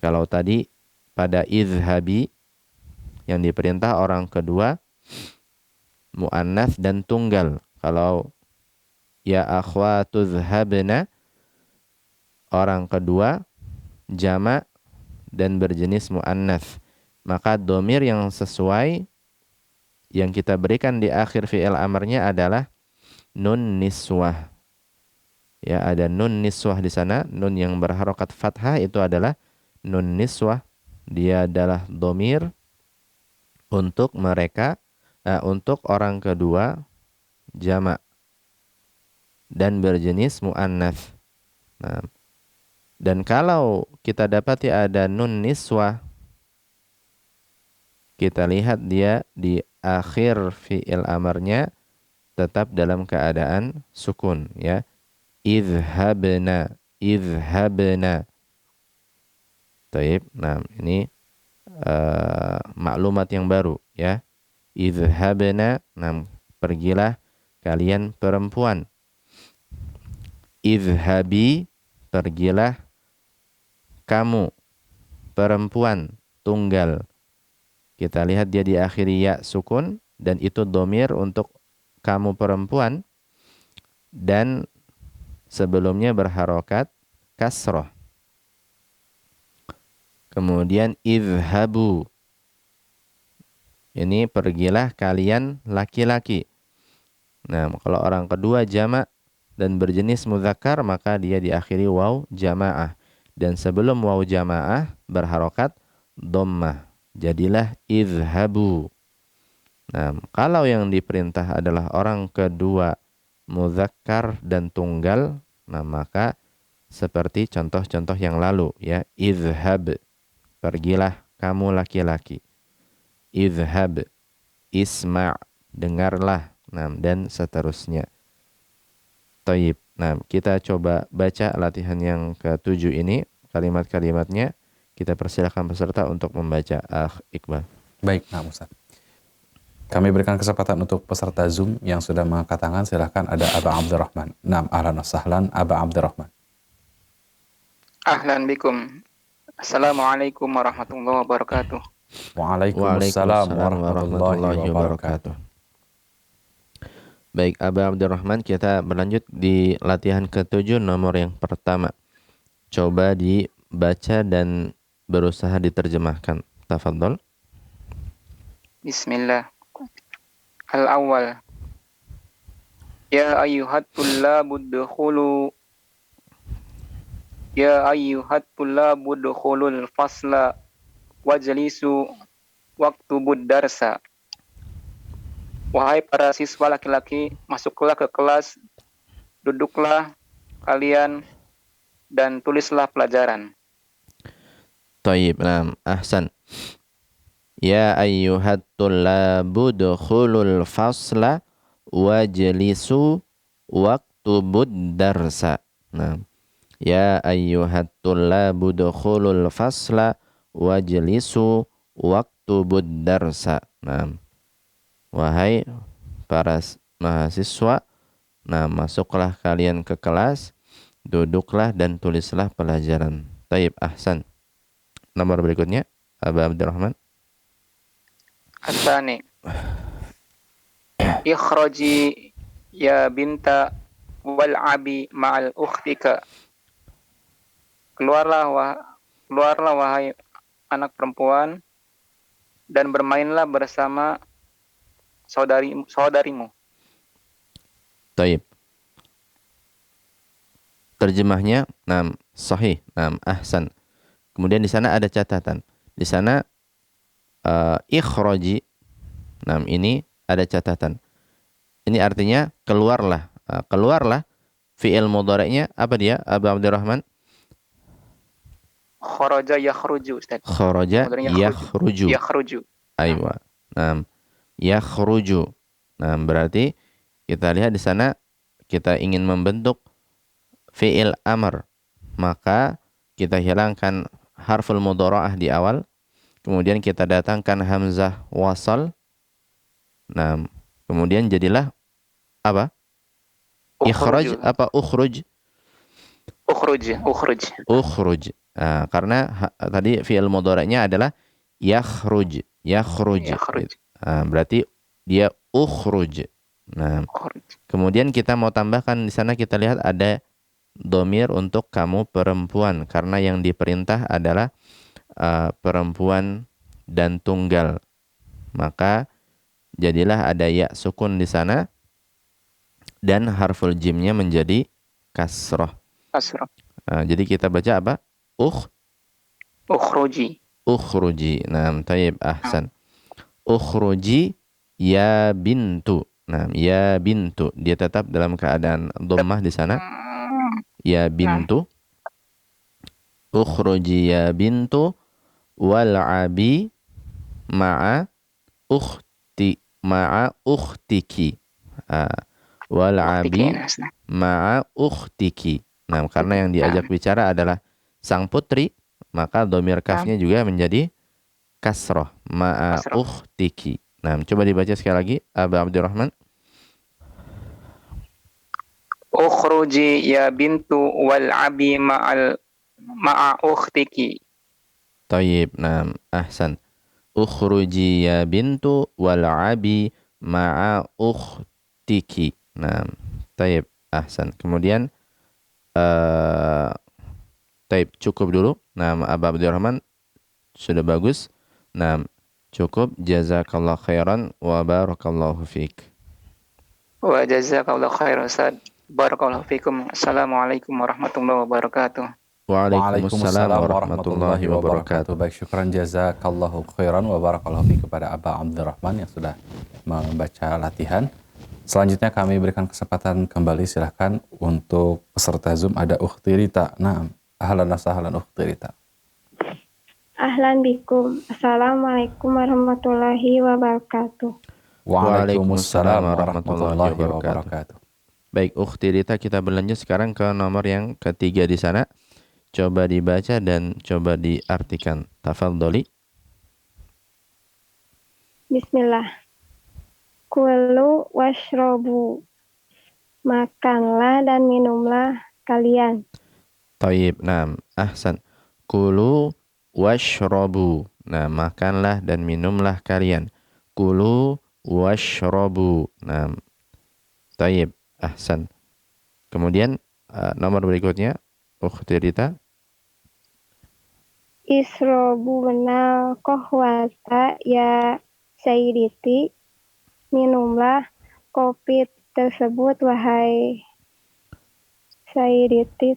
Kalau tadi pada izhabi yang diperintah orang kedua muannats dan tunggal. Kalau ya akhwatudhhabna orang kedua jamak dan berjenis muannats, maka domir yang sesuai yang kita berikan di akhir fi'il amarnya adalah nun niswah. Ya, ada nun niswah di sana, nun yang berharokat fathah itu adalah nun niswah. Dia adalah domir untuk mereka, untuk orang kedua jamak dan berjenis muannats. Nah, dan kalau kita dapati ada nun niswah, kita lihat dia di akhir fi'il amarnya tetap dalam keadaan sukun, ya. Idhabna, idhabna. Taib. Nah, ini maklumat yang baru ya. Idhabna, pergilah kalian perempuan. Idhabi, pergilah kamu perempuan tunggal. Kita lihat dia diakhiri ya sukun dan itu dhamir untuk kamu perempuan dan sebelumnya berharokat kasroh. Kemudian idhabu, ini pergilah kalian laki-laki. Nah, kalau orang kedua jamak dan berjenis mudzakkar maka dia diakhiri waw jamaah. Dan sebelum waw jamaah berharokat dhammah. Jadilah idhabu. Nah, kalau yang diperintah adalah orang kedua mudzakkar dan tunggal, nah maka seperti contoh-contoh yang lalu ya, idhab, pergilah kamu laki-laki. Idhab, isma', dengarlah, dan seterusnya. Taib. Nah, kita coba baca latihan yang ke-7 ini, kalimat-kalimatnya. Kita persilakan peserta untuk membaca. Iqbal. Baik, Ustaz. Kami berikan kesempatan untuk peserta Zoom yang sudah mengangkat tangan. Silakan, ada Aba Abdurrahman. Ahlan wa sahlan, Aba Abdurrahman. Ahlan bikum. Assalamualaikum warahmatullahi wabarakatuh. Waalaikumsalam warahmatullahi wabarakatuh. Baik, Aba Abdurrahman, kita berlanjut di latihan ke-7 nomor yang pertama. Coba dibaca dan berusaha diterjemahkan. Tafadhol. Bismillah. Al-awwal. Ya ayyuhat tullabud dukhulu Ya ayyuhat tullabud dukhulul fasla wajlisu waktubud darsa. Wahai para siswa laki-laki, masuklah ke kelas, duduklah kalian, dan tulislah pelajaran. Taib, ahsan. Ya ayyuhat tullabu dukhulul fasla wajlisu waktubud darsa. Ya ayyuhat tullabu dukhulul fasla wajlisu waktubud darsa. Wahai para mahasiswa, masuklah kalian ke kelas, duduklah dan tulislah pelajaran. Taib, ahsan. Nomor berikutnya, Aba Abdurrahman. Asani. Ikhraji ya binta wal'abi ma'al ukhtika. Keluarlah wahai anak perempuan dan bermainlah bersama saudarimu. Taib. Terjemahnya, sahih, ahsan. Kemudian di sana ada catatan. Di sana ikhraji, ini ada catatan. Ini artinya keluarlah. Keluarlah. Fi'il mudhari'nya apa dia, Abu Abdurrahman? Kharaja yakhruju, Ustaz. Kharaja yakhruju. Yakhruju. Aywa. Yakhruju. Berarti kita lihat di sana kita ingin membentuk fi'il amr, maka kita hilangkan harful mudhara'ah di awal, kemudian kita datangkan hamzah wasal. Kemudian jadilah apa? Ikhraj apa ukhruj? Ukhruj. Karena tadi fi'il mudhari'nya adalah yakhruj. Berarti dia ukhruj. Kemudian kita mau tambahkan di sana, kita lihat ada dhamir untuk kamu perempuan karena yang diperintah adalah perempuan dan tunggal. Maka jadilah ada ya sukun di sana dan harful jimnya menjadi kasroh. Jadi kita baca apa? Ukhruji. Taib, ahsan. Ukhruji ya bintu. Ya bintu, dia tetap dalam keadaan dhammah di sana. Ya bintu. Ukhruji ya bintu wal'abi ma'a ukhtiki. Wal'abi ma'a ukhtiki. Karena yang diajak bicara adalah sang putri, maka dhamir kafnya juga menjadi kasroh ma'a Kasroh. ukhtiki. Nah, coba dibaca sekali lagi, Aba Abdurrahman. Ukhruji ya bintu wal abi ma'a ukhtiki. Tayyib. Nah, ahsan. Ukhruji ya bintu wal'abi ma'a ukhtiki. Nah, tayyib. Ahsan. Kemudian tayyib, cukup dulu. Nah, Aba Abdurrahman sudah bagus. Nah, cukup. Jazakallah khairan wa barakallahu fiik. Wa jazakallahu khairan Ustaz. Barakallahu fikum. Assalamualaikum warahmatullahi wabarakatuh. Waalaikumsalam warahmatullahi wabarakatuh. Baik, syukran jazakallahu khairan wa barakallahu fiik kepada Aba Abdurrahman yang sudah membaca latihan. Selanjutnya kami berikan kesempatan kembali, silahkan untuk peserta Zoom ada Ukhti Rita. Nah, ahlan wa sahlan Ukhti Rita. Ahlan bikum. Assalamualaikum warahmatullahi wabarakatuh. Waalaikumsalam warahmatullahi wabarakatuh. Baik, Ukhti Rita, kita berlanjut sekarang ke nomor yang ketiga di sana. Coba dibaca dan coba diartikan. Tafadholi. Bismillah. Kulu washrobu. Makanlah dan minumlah kalian. Tayyib. Nah, ahsan. Kulu washrobu. Nah, makanlah dan minumlah kalian. Kulu washrobu. Nah, tayyib. Ahsan. Kemudian nomor berikutnya, Ukhti Rita. Isrobu menal kohwata ya sayyiditi. Minumlah kopi tersebut wahai sayyiditi,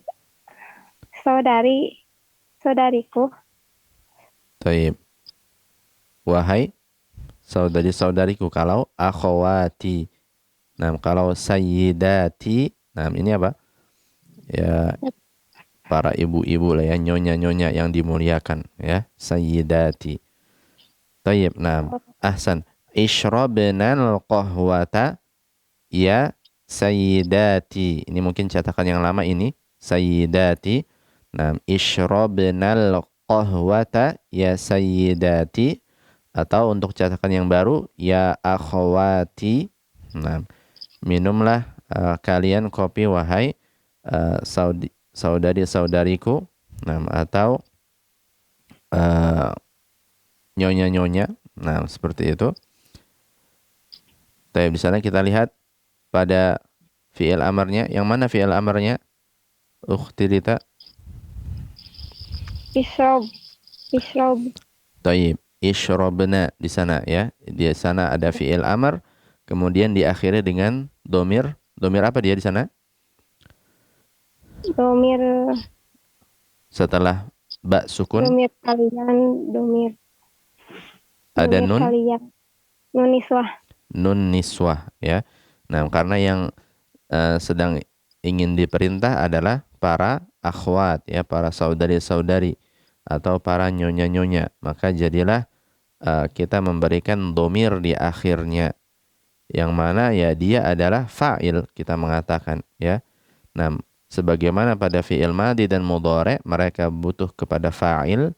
saudariku. Tayyib. Wahai saudari-saudariku. Kalau akhwati. Nah, kalau sayyidati. Nah, ini apa? Ya, para ibu-ibu lah ya, nyonya-nyonya yang dimuliakan ya, sayyidati. Tayyib. Nah, ahsan. Ishrabnal qahwata ya sayyidati. Ini mungkin cetakan yang lama ini, sayyidati. Nah, ishrabnal qahwata ya sayyidati, atau untuk cetakan yang baru ya akhwati. Nah, minumlah kalian kopi wahai saudari-saudariku. Nah, atau nyonya-nyonya. Nah, seperti itu. Tapi di sana kita lihat pada fi'il amarnya. Yang mana fi'il amarnya, Ukhti Rita? Isrob. Tayyib. Ishrobna di sana ya. Di sana ada fi'il amar, kemudian diakhiri dengan domir. Domir apa dia di sana? Domir Setelah ba sukun kalian, domir. ada Domir nun. kalian. Nun niswah. Nun niswah ya. Nah, karena yang sedang ingin diperintah adalah para akhwat ya, para saudari-saudari atau para nyonya-nyonya, maka jadilah kita memberikan domir di akhirnya, yang mana ya dia adalah fa'il, kita mengatakan ya. Nah, sebagaimana pada fi'il madhi dan mudhari mereka butuh kepada fa'il,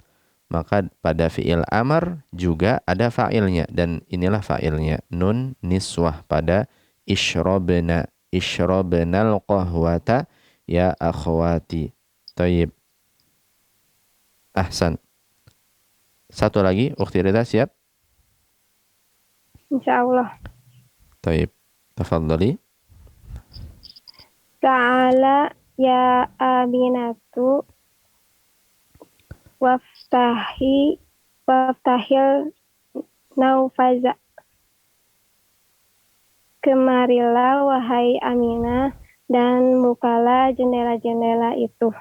maka pada fi'il amar juga ada fa'ilnya, dan inilah fa'ilnya, nun niswah pada ishrobna. Ishrobnal qahwata ya akhwati. Tayyib. Ahsan. Satu lagi, Ukhti Rita, siap? Insyaallah. Tayyib. Tafadhali. Ta'ala ya aminatu waftahil naufaza. Kemarilah wahai Aminah dan bukalah jendela-jendela itu.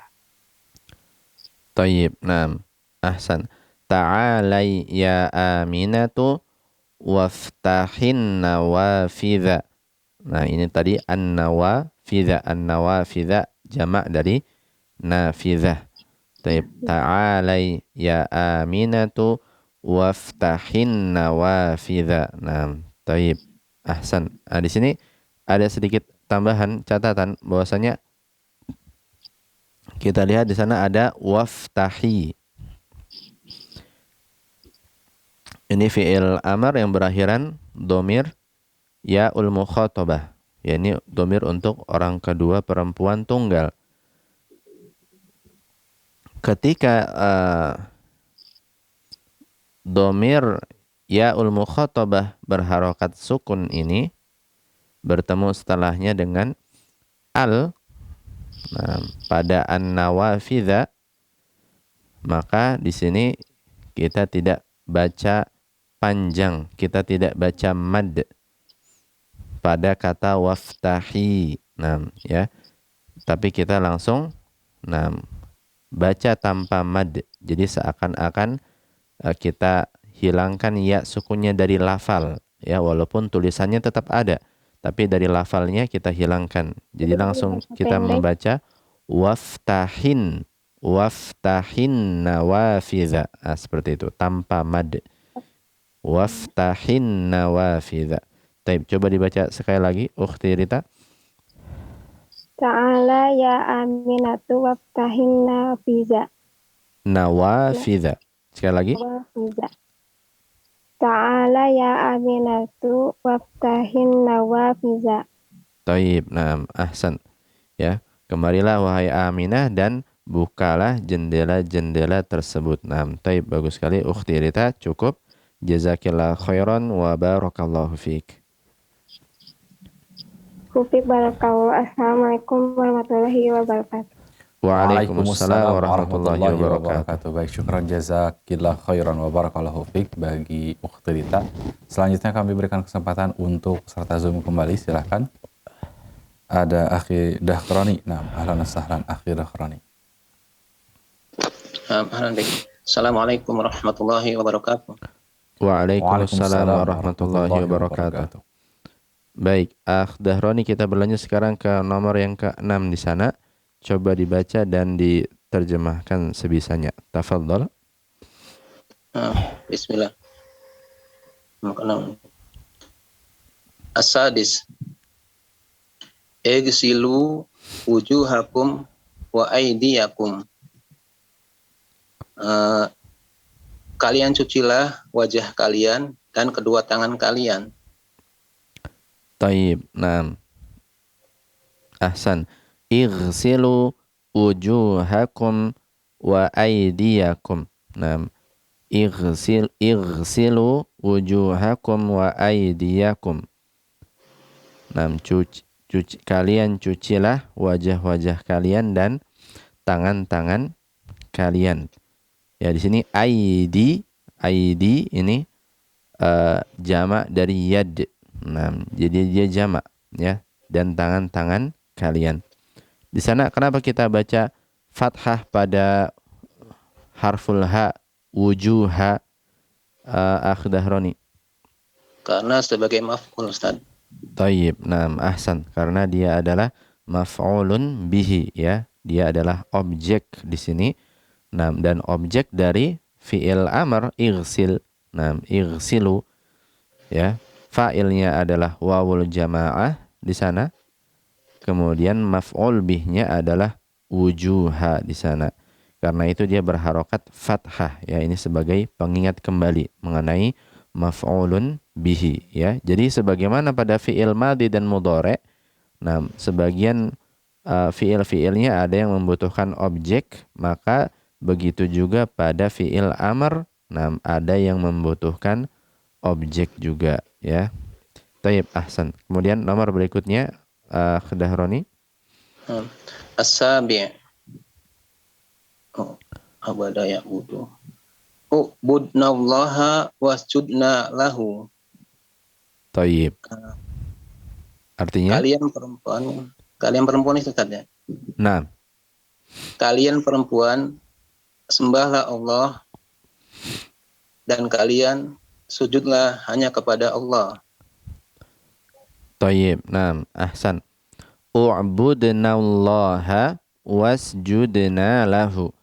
Tayyib. Naam. Ahsan. Ta'alai ya aminatu waftahin nawafidha. Nah, ini tadi an-nawafidha. An-nawafidha jamak dari nafidhah. Tayyib. Ta'alai ya aminatu waftahin nawafidha. Nah, tayyib. Ahsan. Nah, di sini ada sedikit tambahan catatan bahwasanya kita lihat di sana ada waftahi. Ini fi'il amr yang berakhiran domir ya'ul mukhatabah. Ya, ini domir untuk orang kedua perempuan tunggal. Ketika domir ya'ul mukhatabah berharokat sukun ini bertemu setelahnya dengan al, nah, pada an-nawafidha, maka di sini kita tidak baca panjang, kita tidak baca mad pada kata waftahi, nah, ya, tapi kita langsung baca tanpa mad. Jadi seakan-akan kita hilangkan ya sukunnya dari lafal, ya, walaupun tulisannya tetap ada, tapi dari lafalnya kita hilangkan. Jadi langsung kita membaca waftahin nawafidha, seperti itu, tanpa mad. Waftahin nawafidha. Taib, coba dibaca sekali lagi, Ukhti Rita. Ta'ala ya aminatu waftahin nawafidha. Nawafidha. Sekali lagi. Nawafidha. Ta'ala ya aminatu waftahin nawafidha. Taib, nah, ahsan. Ya, kemarilah wahai Aminah dan bukalah jendela-jendela tersebut. Nah, taib, bagus sekali Ukhti Rita, cukup. Jazakillah khairan wa barakallahu fiik. Kufik barakallah. Assalamualaikum warahmatullahi wabarakatuh. Waalaikumsalam warahmatullahi wabarakatuh. Baik, syukran jazakillah khairan wa barakallahu fiik bagi Ukhti Rita. Selanjutnya kami berikan kesempatan untuk peserta Zoom kembali, silahkan. Ada Akhi Dahkrani. Nah, ahlan sahlan Akhi Dahkrani. Ahlan baik. Assalamualaikum warahmatullahi wabarakatuh. Waalaikumsalam warahmatullahi wabarakatuh. Baik, Akh Dahroni, kita berlanjut sekarang ke nomor yang ke-6 di sana. Coba dibaca dan diterjemahkan sebisanya. Tafadhol. Bismillah. As-sadis. Igsilu wujuhakum wa aydiyakum. Kalian cucilah wajah kalian dan kedua tangan kalian. Taib, nah, ahsan. Ighsilu wujuhakum wa aydiyakum. Nah, ighsilu wujuhakum wa aydiyakum. Nah, kalian cucilah wajah-wajah kalian dan tangan-tangan kalian. Ya, di sini aidi ini jamak dari yad. Nah, jadi dia jamak, ya, dan tangan-tangan kalian. Di sana kenapa kita baca fathah pada harful ha, wujuha, Akh Dahroni? Karena sebagai maf'ul, Ustaz. Tayyib, nah, ahsan, karena dia adalah maf'ulun bihi, ya. Dia adalah objek di sini. Nah, dan objek dari fi'il amr ighsil. Nah, ighsilu, ya. Fa'ilnya adalah wawul jamaah di sana. Kemudian maf'ul bihnya adalah wujuha di sana. Karena itu dia berharokat fathah, ya. Ini sebagai pengingat kembali mengenai maf'ulun bihi, ya. Jadi sebagaimana pada fi'il madhi dan mudhari', nah, sebagian fi'il-fi'ilnya ada yang membutuhkan objek, maka begitu juga pada fi'il amr, nah, ada yang membutuhkan objek juga, ya. Tayyib, ahsan. Kemudian nomor berikutnya, Dahroni. As-sabi'. Abada ya'budu. Ubudnallaha wasjudna lahu. Tayyib. Artinya? Kalian perempuan itu tadi. Nah. Kalian perempuan, sembahlah Allah dan kalian sujudlah hanya kepada Allah. Tayyib, nah, ahsan. U'budnallaha wasjudna lahu.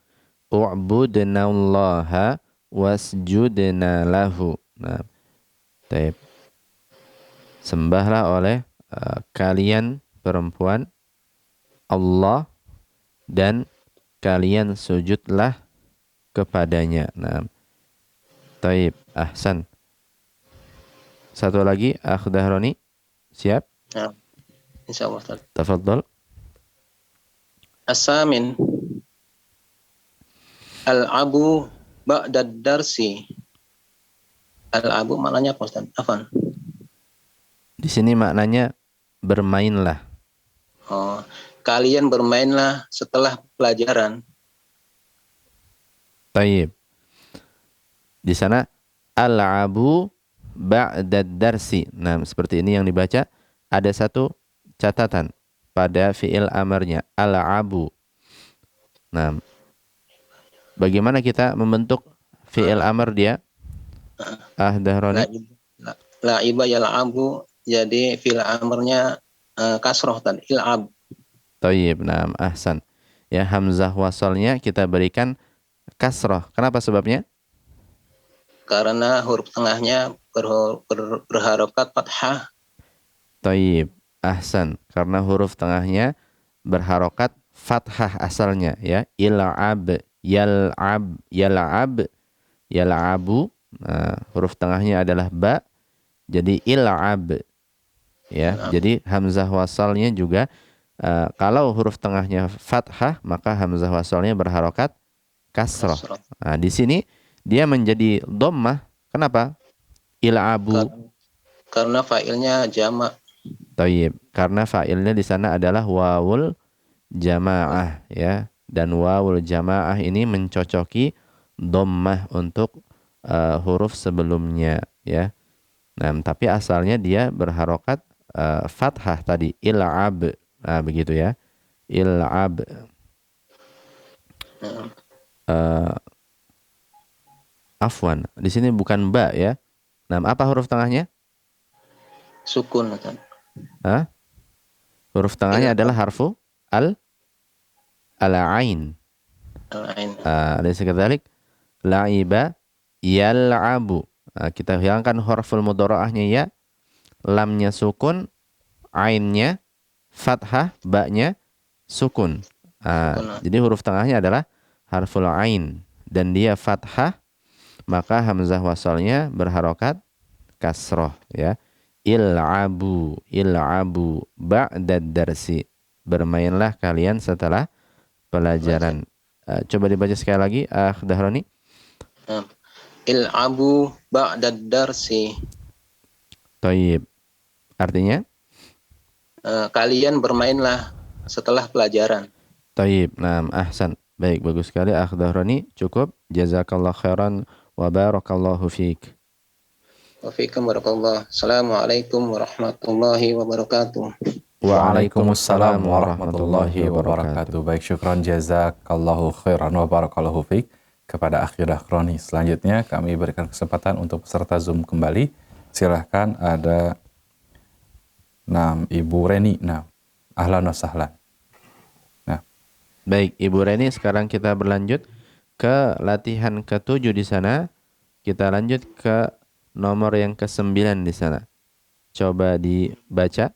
U'budnallaha wasjudna lahu. Nah, tayyib. Sembahlah oleh kalian perempuan Allah dan kalian sujudlah kepadanya. Nah, tayyib, ahsan. Satu lagi, Akh Dahroni. Siap? Nah, insyaallah Ustaz. Tafadhol. As-samin al-abu ba'da darsi. Al-abu maknanya apa Ustaz? Afan. Di sini maknanya bermainlah. Oh, kalian bermainlah setelah pelajaran. Tayyib. Di sana al-abu ba'da darsi. Nah, seperti ini yang dibaca. Ada satu catatan pada fi'il amarnya, al-abu. Nah, bagaimana kita membentuk fi'il amar dia? Dahroni. La'iba yal'abu, jadi fi'il amarnya kasroh dan il'ab. Tayyib, nah, ahsan. Ya, hamzah wasalnya kita berikan kasroh. Kenapa sebabnya? Karena huruf tengahnya berharokat fathah. Tayyib, ahsan. Karena huruf tengahnya berharokat fathah asalnya, ya. Il'ab, yal'ab, yal'ab, yal'abu. Nah, huruf tengahnya adalah ba, jadi il'ab, ya. Jadi hamzah wasalnya juga kalau huruf tengahnya fathah, maka hamzah wasalnya berharokat kasroh. Nah, di sini dia menjadi dhammah. Kenapa? Il'abu. Karena fa'ilnya jamak. Tayyib. Karena fa'ilnya di sana adalah wawul jamaah, ya. Dan wawul jamaah ini mencocoki dhammah untuk huruf sebelumnya, ya. Nah, tapi asalnya dia berharokat fathah tadi, il'ab. Nah, begitu ya. Il'ab. Afwan. Di sini bukan ba, ya. Nah, apa huruf tengahnya? Sukun. Hah? Huruf tengahnya adalah harfu al-ain. Alaysa kadzalik? La'iba yal'abu. Kita hilangkan huruful mudhara'ahnya ya. Lamnya sukun, ainnya fathah, ba-nya sukun. Jadi huruf tengahnya adalah harful ain dan dia fathah, maka hamzah wasalnya berharokat kasroh, ya. Il'abu, il'abu ba'da darsi. Bermainlah kalian setelah pelajaran. Coba dibaca sekali lagi, Dahroni. Il'abu ba'da darsi. Tayyib. Artinya? Kalian bermainlah setelah pelajaran. Tayyib. Naam, ahsan. Baik, bagus sekali, Dahroni. Cukup. Jazakallah khairan wa barakallahu fiik. Wa fiikum barakallah. Assalamualaikum warahmatullahi wabarakatuh. Waalaikumsalam warahmatullahi wabarakatuh. Baik, syukran jazakallahu khairan wa barakallahu fiik kepada Akhi Dahroni. Selanjutnya kami berikan kesempatan untuk peserta Zoom kembali. Silahkan, ada Ibu Reni. Ahlan wa sahlan. Baik, Ibu Reni, sekarang kita berlanjut ke latihan ke-7 di sana. Kita lanjut ke nomor yang ke-9 di sana. Coba dibaca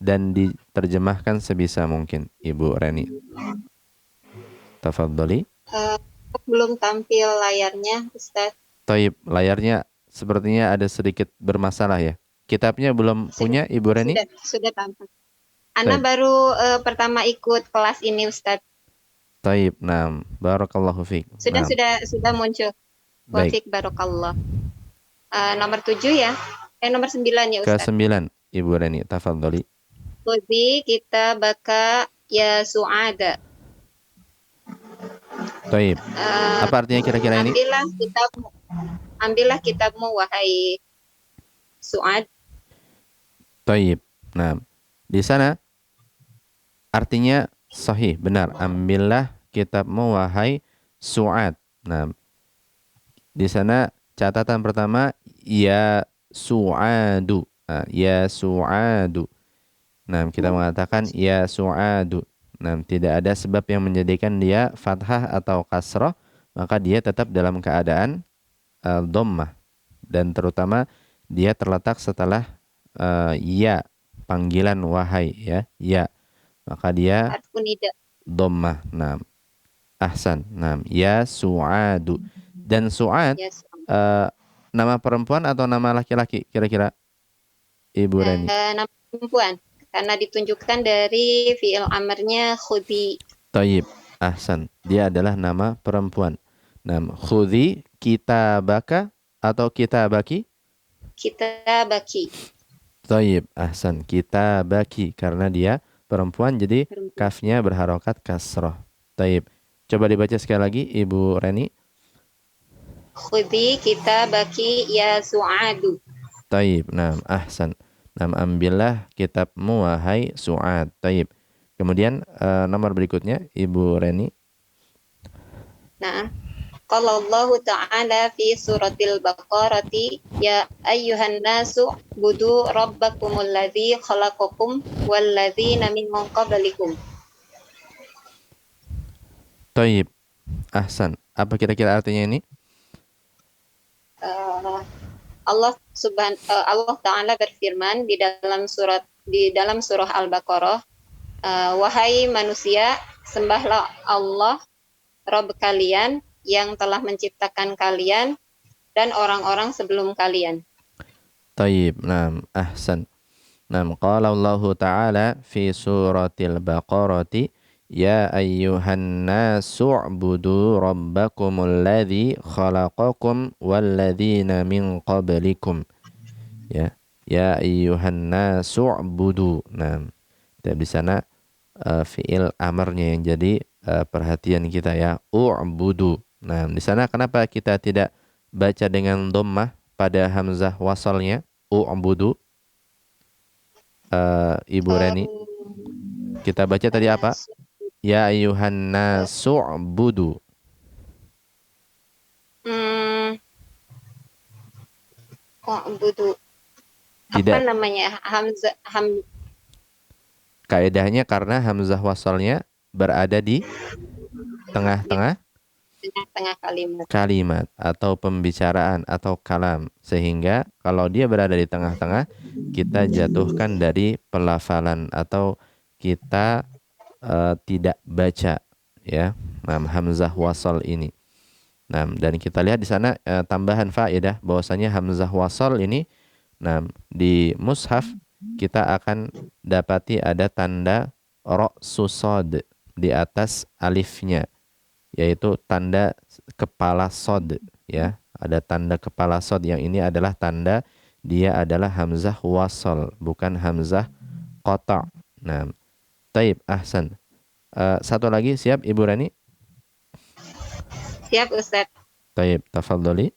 dan diterjemahkan sebisa mungkin, Ibu Reni. Tafadholi. Belum tampil layarnya, Ustaz. Taib, layarnya sepertinya ada sedikit bermasalah ya. Kitabnya belum punya, Ibu Reni? Sudah tampil. Ana baru pertama ikut kelas ini, Ustaz. Taib, naam. Barakallahu fiik. Sudah muncul. Wafik barakallah. Nomor 7 ya? Nomor 9 ya, Ustaz. Ke-9, Ibu Reni. Tafadholi. Khudhi kita baka ya su'ada. Taib. Apa artinya kira-kira ini? Ambillah kitabmu wahai Su'ad. Taib. Nah, di sana artinya sahih, benar. Ambillah kitabmu wahai Su'ad. Nah, di sana catatan pertama ya Su'adu. Nah, ya Su'adu. Nah, kita mengatakan ya Su'adu. Nah, tidak ada sebab yang menjadikan dia fathah atau kasrah, maka dia tetap dalam keadaan dhammah. Dan terutama dia terletak setelah ya, panggilan wahai, ya, ya. Maka dia dhammah. Nah, ahsan. Nah, ya Su'adu. Dan Su'ad nama perempuan atau nama laki-laki kira-kira, Ibu Reni? Nama perempuan karena ditunjukkan dari fi'il amarnya khudi. Tayyib, ahsan. Dia adalah nama perempuan. Nam khudi kitabaka atau kitabaki? Kitabaki. Tayyib, ahsan. Kitabaki karena dia perempuan jadi kafnya berharokat kasroh. Tayyib. Coba dibaca sekali lagi Ibu Reni. Khudi kitabaki ya Su'adu. Tayyib, nam ahsan. Nam ambillah kitabmu wahai Su'ad. Tayyib. Kemudian nomor berikutnya Ibu Reni. Nah, qala Allah Ta'ala fi suratil Baqarati ya ayyuhan nasu budu rabbakumul ladzi khalaqakum wal ladzina min qablikum. Tayyib, ahsan. Apa kira-kira artinya ini? Allah Ta'ala berfirman di dalam surah Al-Baqarah, wahai manusia, sembahlah Allah Rabb kalian yang telah menciptakan kalian dan orang-orang sebelum kalian. Tayyib, nam ahsan. Nam qala Allah Ta'ala fi suratil Baqarati ya ayyuhan nasu u'budu rabbakumul ladzi khalaqakum walladzina min qablikum. Ya, ya ayyuhan nasu u'budu. Nah, di sana fiil amarnya yang jadi perhatian kita ya, u'budu. Nah, di sana kenapa kita tidak baca dengan dhammah pada hamzah wasalnya u'budu? Ibu Reni, kita baca tadi apa? Ya ayyuhan nasu u'budu. U'budu. Tidak. Apa namanya? Kaedahnya karena hamzah wasalnya berada di tengah-tengah kalimat atau pembicaraan atau kalam, sehingga kalau dia berada di tengah-tengah kita jatuhkan dari pelafalan atau kita tidak baca ya hamzah wasal ini. Nah, dan kita lihat di sana tambahan faedah bahwasanya hamzah wasal ini di mushaf kita akan dapati ada tanda ra' di atas alifnya, yaitu tanda kepala sod ya. Ada tanda kepala sod yang ini adalah tanda dia adalah hamzah wasal bukan hamzah qata'. Nah, taib, ahsan. Satu lagi, siap Ibu Rani? Siap Ustaz. Taib, tafadhali.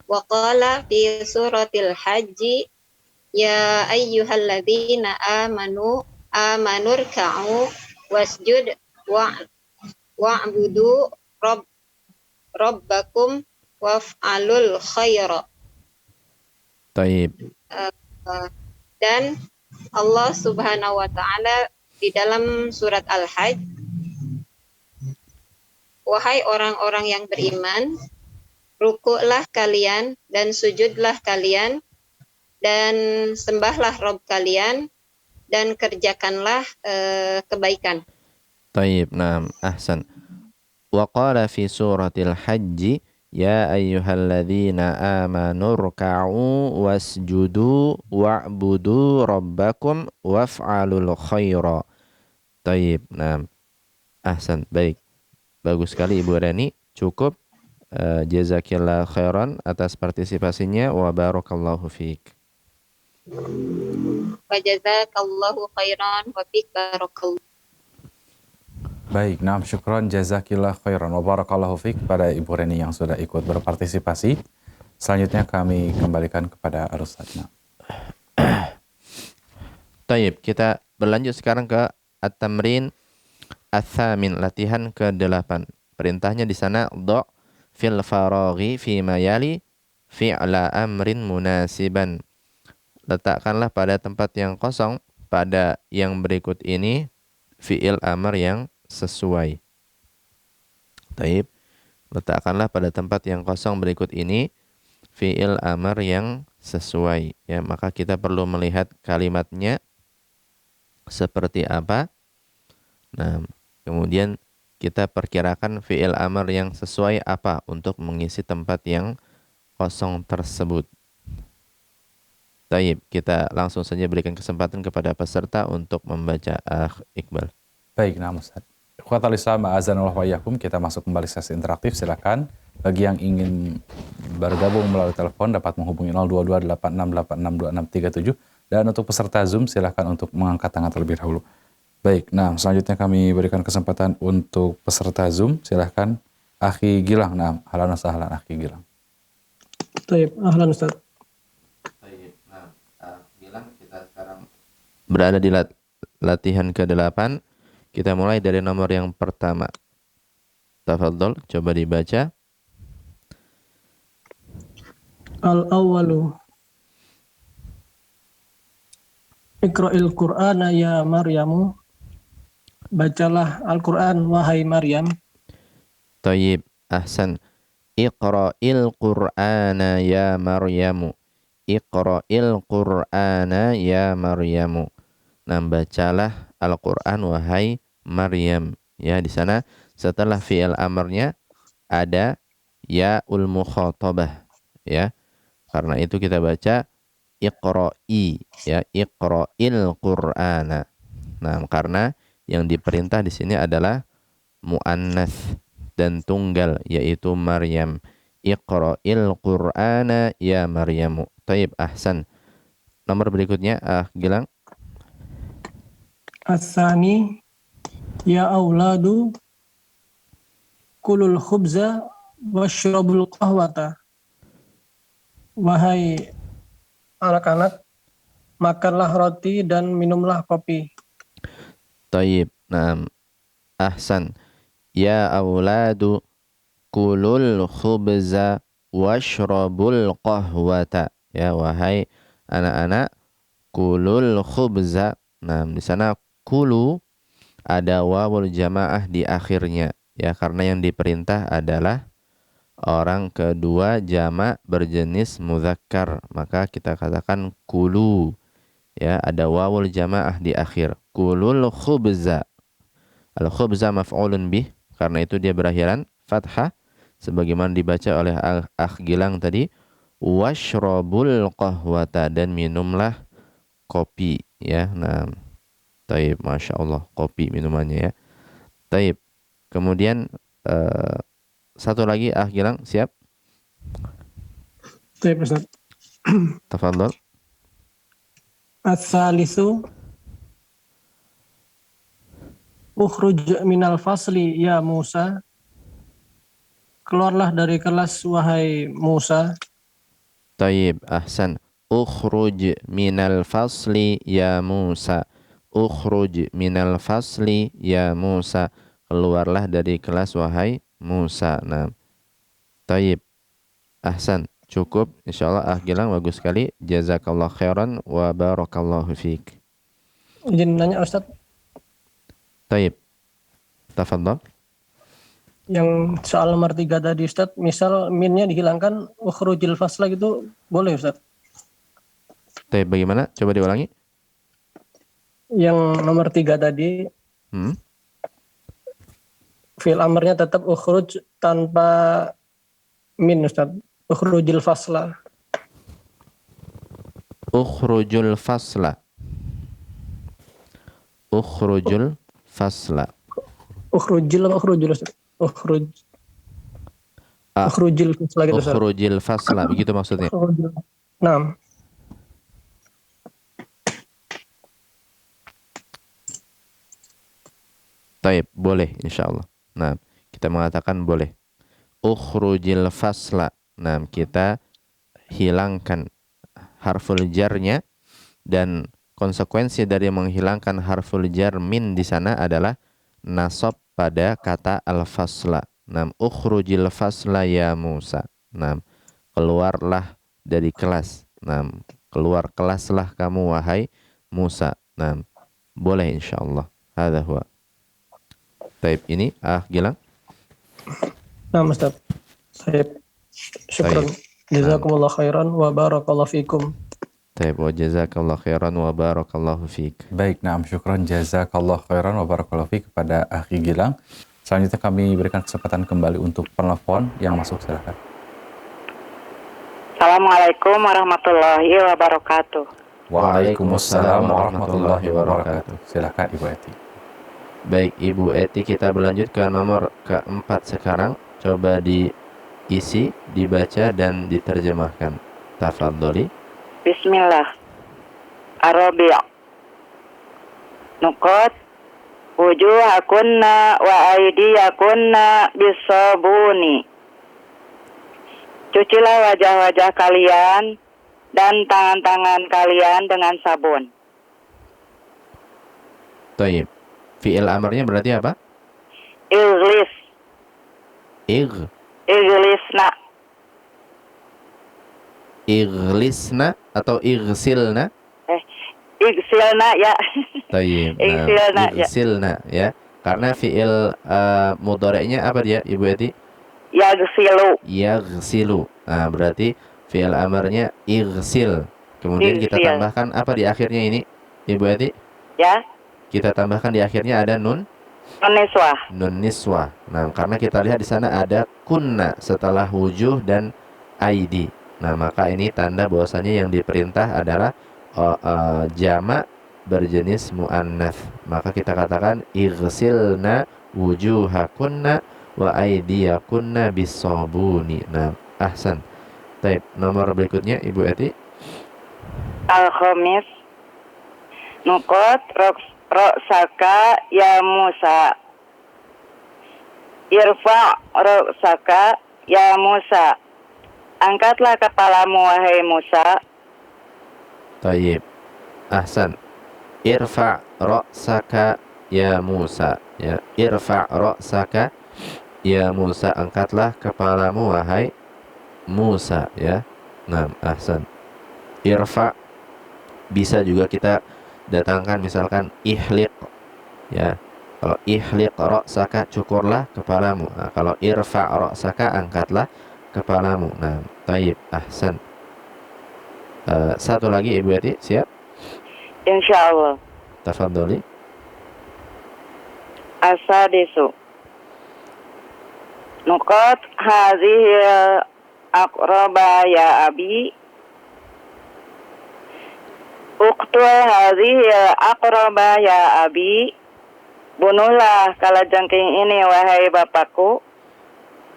Wa qala fi suratil Hajj ya ayyuhalladzina amanu rka'u wasjud wa'budu rabbakum waf'alul khaira. Taib. Dan Allah Subhanahu wa Ta'ala di dalam surat Al-Hajj, wahai orang-orang yang beriman, rukuklah kalian dan sujudlah kalian dan sembahlah Rabb kalian dan kerjakanlah kebaikan. Taib, naam, ahsan. Wa qala fi suratil Hajj ya ayyuhalladzina amanu rka'u wasjudu wa'budu rabbakum waf'alul khaira. Taib, naam, ahsan. Baik, bagus sekali Ibu Rani. Cukup. Jazakillah khairan atas partisipasinya wa barakallahu fiik. Wa jazakallahu khairan wa fiik barakallahu. Baik, nah syukran jazakillah khairan wa barakallahu fiik pada Ibu Reni yang sudah ikut berpartisipasi. Selanjutnya kami kembalikan kepada Ustadzna. Taib, kita berlanjut sekarang ke at-tamrin ats-tsamin, latihan ke-8. Perintahnya di sana dha' fil faraghi fi mayali fi'la amrin munasiban. Letakkanlah pada tempat yang kosong pada yang berikut ini fi'il amr yang sesuai. Taib. Letakkanlah pada tempat yang kosong berikut ini fi'il amr yang sesuai. Ya, maka kita perlu melihat kalimatnya seperti apa. Nah, kemudian kita perkirakan fi'il amr yang sesuai apa untuk mengisi tempat yang kosong tersebut. Taib, kita langsung saja berikan kesempatan kepada peserta untuk membaca. Iqbal. Baik, nah Ustaz. Ikhwatal Islam, azanullah wa iyyakum, kita masuk kembali sesi interaktif. Silakan bagi yang ingin bergabung melalui telepon dapat menghubungi 02286862637, dan untuk peserta Zoom silakan untuk mengangkat tangan terlebih dahulu. Baik, nah selanjutnya kami berikan kesempatan untuk peserta Zoom. Silakan Akhi Gilang. Nah, ahlan wa sahlan Akhi Gilang. Baik, ahlan Ustaz. Berada di latihan ke-8. Kita mulai dari nomor yang pertama. Tafadhol, coba dibaca. Al-awwalu Iqra'il Qur'ana ya Maryamu. Bacalah Al-Qur'an wahai Maryam. Tayyib, ahsan. Iqra'il Qur'ana ya Maryamu. Iqra'il Qur'ana ya Maryamu. Nah, bacalah Al-Qur'an wahai Maryam. Ya, di sana setelah fi'il amrnya ada ya'ul mukhatabah, ya. Karena itu kita baca iqra'i, ya, iqra'il Qur'ana. Nah, karena yang diperintah di sini adalah muannats dan tunggal, yaitu Maryam. Iqra'il Qur'ana ya Maryamu. Taib, ahsan. Nomor berikutnya, Gilang. As-sani ya auladu kulul khubza washrabul qahwata. Wahai anak-anak, makanlah roti dan minumlah kopi. Taib, nah, ahsan. Ya auladu kulul khubza washrabul qahwata. Ya, wahai anak-anak, kulul khubza. Nah, di sana kulu ada wawul jamaah di akhirnya, ya, karena yang diperintah adalah orang kedua jamak berjenis mudzakkar, maka kita katakan kulu, ya, ada wawul jamaah di akhir. Kulul khubza. Al khubza maf'ulun bih, karena itu dia berakhiran fathah sebagaimana dibaca oleh Akh Gilang tadi. Washrabul qahwata, dan minumlah kopi, ya. Nah, taib, masya Allah, kopi minumannya, ya. Taib. Kemudian satu lagi, Gilang, siap? Taib, Ustaz. Tafadhol. As-salisu ukhruj minal fasli ya Musa. Keluarlah dari kelas wahai Musa. Taib, ahsan. Ukhruj minal fasli ya Musa. Ukhruj minal fasli ya Musa. Keluarlah dari kelas wahai Musa. Nah, taib, ahsan. Cukup, insyaallah Gilang, bagus sekali. Jazakallah khairan wa barakallahu fiik. Izin nanya Ustaz. Taib, tafadhol. Yang soal nomor 3 tadi Ustaz, misal minnya dihilangkan, ukhrujil fasla gitu, boleh Ustaz? Taib, bagaimana? Coba diulangi. Yang nomor 3 tadi, fi'il amrnya tetap ukhruj tanpa min Ustaz. Ukhrujil fasla. Ukhrujul fasla. Ukhrujul fasla. Ukhrujil apa ukhrujul Ustaz? Ukhrujil fasla gitu Ustaz. Ukhrujil fasla, begitu maksudnya. Naam. Taib, boleh insyaallah. Nah, kita mengatakan boleh. Ukhrujil fasla. Nah, kita hilangkan harful jarnya, dan konsekuensi dari menghilangkan harful jar min di sana adalah nasab pada kata al-fasla. Nah, ukhrujil fasla ya Musa. Nah, keluarlah dari kelas. Nah, keluar kelaslah kamu wahai Musa. Nah, boleh insyaallah. Hadza huwa. Taib, ini Gilang. Nah, Ustaz. Taib. Syukran. Jazakumullah khairan wa barakallahu fikum. Taib, wa jazakallah khairan wa barakallahu fiik. Baik, na'am, syukran, jazakallah khairan wa barakallahu fiik kepada Akhi Gilang. Selanjutnya kami berikan kesempatan kembali untuk penelpon yang masuk, silakan. Assalamualaikum warahmatullahi wabarakatuh. Waalaikumsalam warahmatullahi wabarakatuh. Silakan Ibu Eti. Baik Ibu Eti, kita berlanjut ke nomor keempat sekarang. Coba diisi, dibaca dan diterjemahkan. Tafadholi. Bismillah. Arabi'. Nuqat wujuhakunna wa aydiyakunna bisabuni. Cucilah wajah-wajah kalian dan tangan-tangan kalian dengan sabun. Taib. Fi'il amarnya berarti apa? Iglis. Iglisna. Iglisna atau igsilna? Igsilna ya. Taib. Igsilna ya. Igsilna ya. Karena fi'il mudhari'nya apa dia, Ibu Eti? Yaghsilu. Nah, berarti fi'il amarnya igsil. Kemudian kita tambahkan apa di akhirnya ini, Ibu Eti? Ya. Kita tambahkan di akhirnya ada nun niswah. Nah, karena kita lihat di sana ada kunna setelah wujuh dan aidi. Nah, maka ini tanda bahwasanya yang diperintah adalah jamak berjenis muannats. Maka kita katakan igsilna wujuhakunna wa aydiyakunna bisabuni. Nah, ahsan. Baik, nomor berikutnya Ibu Eti. Al-khamis. Nuqat ra'saka ya Musa. Irfa' ra'saka ya Musa. Angkatlah kepalamu wahai Musa. Tayyib. Ahsan. Irfa' ra'saka ya Musa. Ya, irfa' ra'saka ya Musa, angkatlah kepalamu wahai Musa, ya. Nah, ahsan. Irfa' bisa juga kita datangkan misalkan ihliq, ya. Kalau ihliq ra'saka, cukurlah kepalamu. Nah, kalau irfa' ra'saka, angkatlah kepalamu. Nah, taib, ahsan. Satu lagi Ibu Eti, siap? Insyaallah. Tafadholi. Asadisu. Nuqat hadhihi aqraba ya abi. Uqtul hadhihi aqraba ya abi. Bunuhlah kalajengking ini wahai bapakku.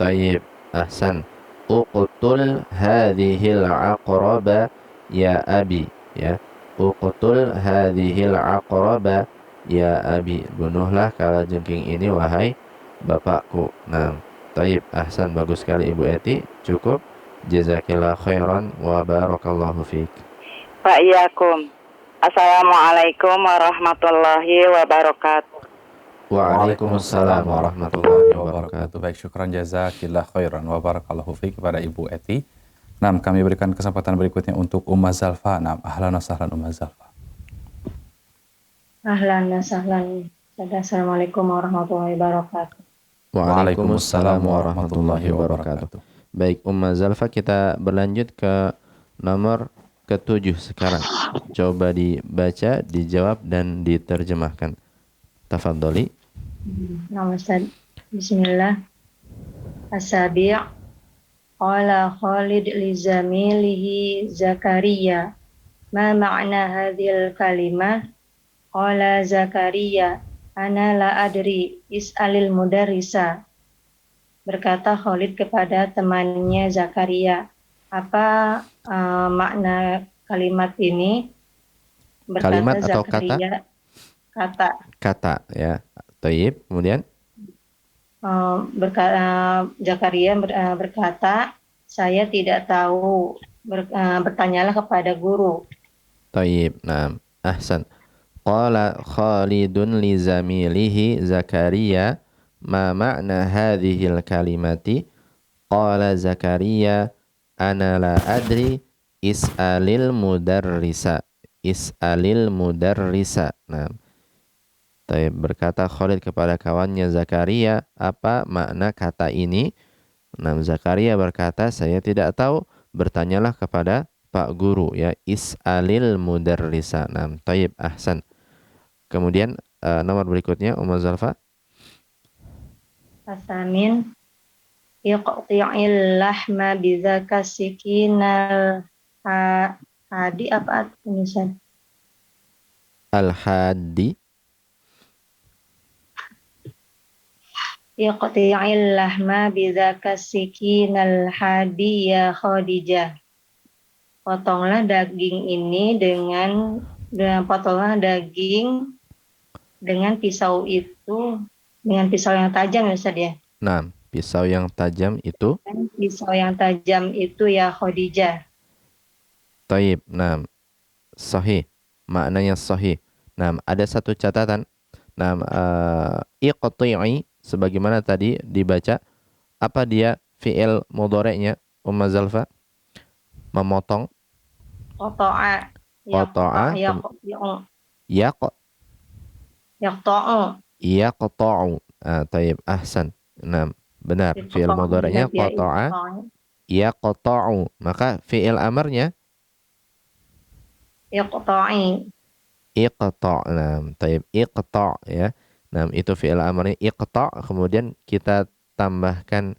Tayyib, ahsan. Uqtul hadhil aqraba ya abi, ya. Uqtul hadhil aqraba ya abi. Bunuhlah kalajengking ini wahai bapakku. Nah, tayyib, ahsan, bagus sekali Ibu Eti. Cukup. Jazakillah khairan wa barakallahu fiik. Wa iyyakum. Assalamualaikum warahmatullahi wabarakatuh. Waalaikumsalam warahmatullahi wabarakatuh. Baik, syukran jazakillah khairan wa barakallahu fiik kepada Ibu Eti. Nah, kami berikan kesempatan berikutnya untuk Ummah Zalfa. Nah, ahlan wa sahlan Ummah Zalfa. Ahlan wa sahlan. Assalamualaikum warahmatullahi wabarakatuh. Waalaikumsalam warahmatullahi wabarakatuh. Baik, Ummah Zalfa, kita berlanjut ke nomor ke-7 sekarang. Coba dibaca, dijawab dan diterjemahkan. Tafadholi. Nama Ustaz. Bismillah. As-sabi' qala Khalid li zamilihi Zakaria. Ma ma'na hadhil kalimah? Qala Zakaria, ana la adri, is'alil mudarrisa. Berkata Khalid kepada temannya Zakaria, apa makna kalimat ini? Berkata Kalimat atau Zakaria, kata. Kata, ya. Tayyib, kemudian? Zakaria berkata, saya tidak tahu, bertanyalah kepada guru. Tayyib, nah, ahsan. Qala Khalidun li zamilihi Zakaria, ma ma'na hadhil kalimati? Qala Zakaria, ana la adri, is'alil mudarrisa. Is'alil mudarrisa. Nah, berkata Khalid kepada kawannya Zakaria, apa makna kata ini? Nah, Zakaria berkata, saya tidak tahu, bertanyalah kepada Pak Guru, ya. Is'alil mudarrisa. Nah, tayyib, ahsan. Kemudian nomor berikutnya Ummah Zalfa. Asamin iqti'il lahma bidzaka sikinal hadi apa Indonesia? Al-hadi. Iqti'il lahma bidzaka sikinal hadi ya Khadijah. Potonglah daging ini potonglah daging dengan pisau itu, dengan pisau yang tajam ya Ustaz ya. Nah, pisau yang tajam itu. Pisau yang tajam itu ya Khadijah. Taib. Nah, sahih. Maknanya sahih. Nah, ada satu catatan. Nah, iqti'i sebagaimana tadi dibaca, apa dia fi'il mudhari'nya Umma Zalfa? Memotong. Qata'a. Qata'a. Yaqta'u. Taib. Ahsan. Nah, benar. Fi'il mudhari'nya qata'a. Yaqta'u. Maka fi'il amarnya Iqta'i. Iqta'. Nah, taib. Iqta' ya. Nah, itu fi'il amarnya iqta', kemudian kita tambahkan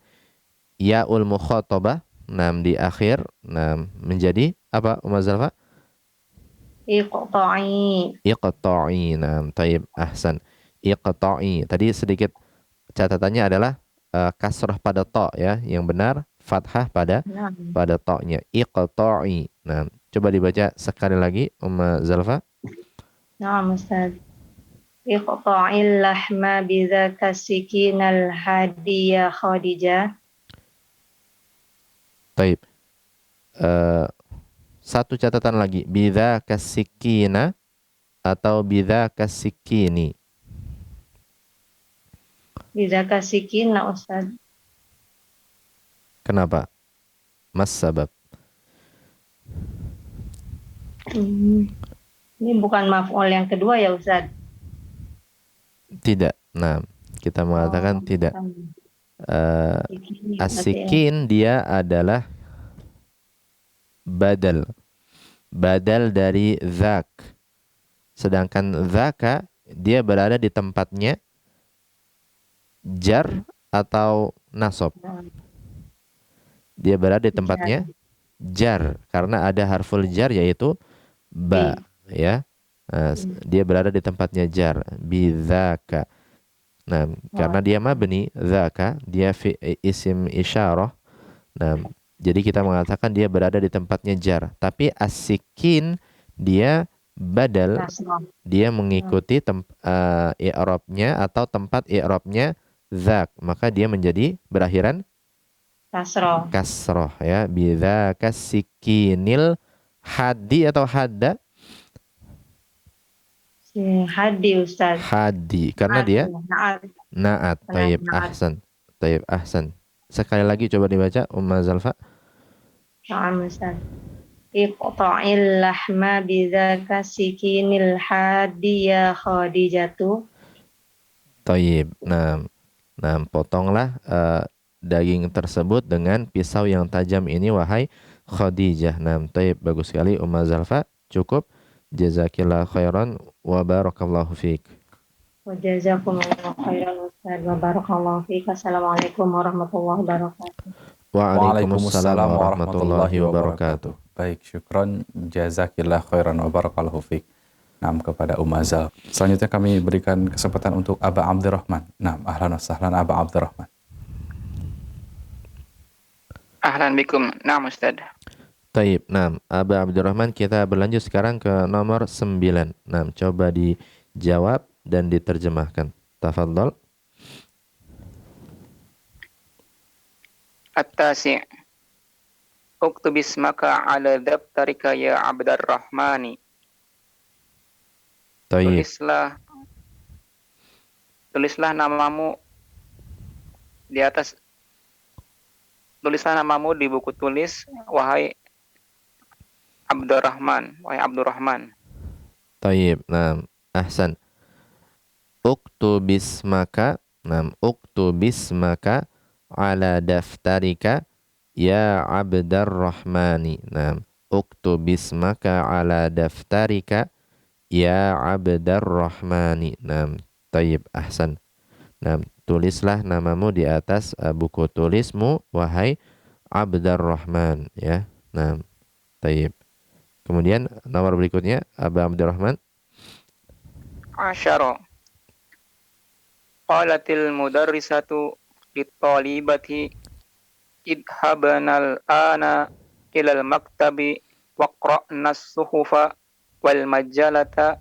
ya'ul mukhatabah, nah di akhir, nah menjadi apa Umma Zalfa? Iqta'i. Iqta'i. Nah, taib. Ahsan. Iqta'i. Tadi sedikit catatannya adalah kasrah pada ta ya, yang benar fathah pada ta-nya. Iqta'i. Nah, coba dibaca sekali lagi Umma Zalfa. Nah, Ustaz. Iqta'il lahma bidzaka sikinal hadi ya Khadijah. Taib. Satu catatan lagi, bidzaka sikina atau bidzaka sikini? Bidzaka sikina Ustaz. Kenapa? Mas sabab. Ini bukan maf'ul yang kedua ya Ustaz? Tidak. Nah, kita mengatakan tidak. As-sikin dia adalah badal dari zak. Sedangkan zaka dia berada di tempatnya jar atau nasab. Dia berada di tempatnya jar karena ada harful jar yaitu ba ya. Dia berada di tempatnya jar bidzaka. Nah, karena dia mabni dzaka, dia fi isim isyarah. Nah, jadi kita mengatakan dia berada di tempatnya jar. Tapi as-sikin dia badal, dia mengikuti i'rabnya atau tempat i'rabnya dzak, maka dia menjadi berakhiran kasroh ya. Bidzaka sikinil hadi atau hadda? Hadi Ustaz. Hadi karena dia na'at. Taib. Ahsan. Taib. Ahsan. Sekali lagi coba dibaca Umma Zalfa. Na'am Ustaz. Iqta'il lahma bidzaka sikinil hadi ya Khadijatu. Taib. Nah, potonglah daging tersebut dengan pisau yang tajam ini wahai Khadijah. Nah, taib, bagus sekali Umma Zalfa. Cukup. Jazakillah khairan wa barakallahu fiik. Wa jazakumullahu khairan Ustaz wa barakallahu fiik. Assalamualaikum warahmatullahi wabarakatuh. Waalaikumsalam warahmatullahi wabarakatuh. Baik, syukron, jazakillah khairan wa barakallahu fiik. Nah, kepada Umma Zal. Selanjutnya kami berikan kesempatan untuk Aba Abdurrahman. Nah, ahlan wa sahlan Aba Abdurrahman. Ahlan bikum. Naam Ustaz. Taib. Nah, Aba Abdurrahman, kita berlanjut sekarang ke nomor 9. Nah, coba dijawab dan diterjemahkan. Tafadhol. At-tasi'. Uktub ismaka ala daftarika ya Abdurrahmani. Taib. Tulislah namamu di atas. Tulislah namamu di buku tulis, wahai Abdurrahman. Taib. Nah, ahsan. Uktubismaka. Nah, uktubismaka ala daftarika ya Abdurrahmani. Nah, uktubismaka ala daftarika ya Abdurrahmani. Nah, taib. Ahsan. Nah, tulislah namamu di atas buku tulismu wahai Abdurrahman, ya. Nah, taib. Kemudian nomor berikutnya Aba Abdurrahman. Asyara. Qalatil mudarrisatu lit-talibati idhabanal ana ilal maktabi waqra'na as-suhufa wal majalata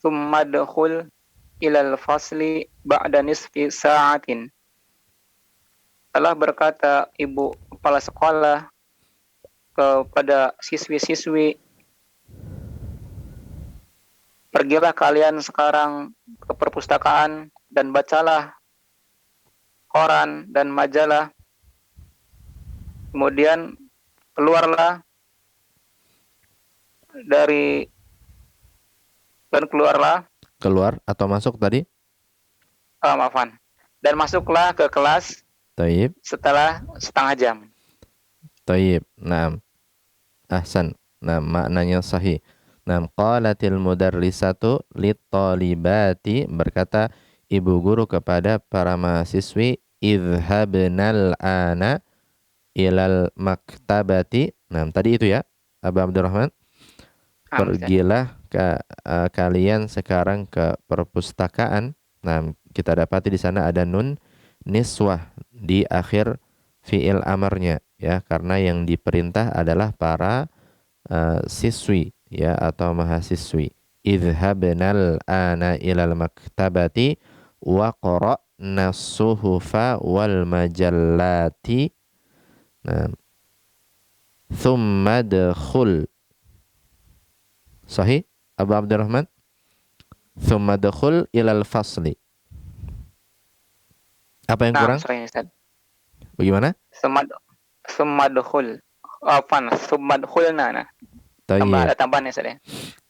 thumma adkhul ilal fasli ba'da nisfi sa'atin. Telah berkata ibu kepala sekolah kepada siswi-siswi, pergilah kalian sekarang ke perpustakaan dan bacalah koran dan majalah. Kemudian keluar Atau masuk tadi? Maafan. Dan masuklah ke kelas Taib. setelah setengah jam. Taib. Naam. Ahsan. Naam, maknanya sahih. Naam, qalatil mudarrisatu lit-talibati, berkata ibu guru kepada para mahasiswi, idhabnal ana ilal maktabati. Naam, tadi itu ya, Aba Abdurrahman. Pergilah kalian sekarang ke perpustakaan. Nah, kita dapati di sana ada nun niswah di akhir fi'il amarnya, ya, karena yang diperintah adalah para siswi, ya, atau mahasiswi. Idhabnal ana ilal maktabati wa qara'na suhufa wal majallati. Nah, thumma dakhul. Sahih, Abu Abdurrahman? Thumma dakhul ilal fasli. Apa yang kurang? Sahih, Ustaz. Bagaimana? Thumma dakhul. Afan, thumma dakhulna. Ada tambahan ya, Ustaz ya.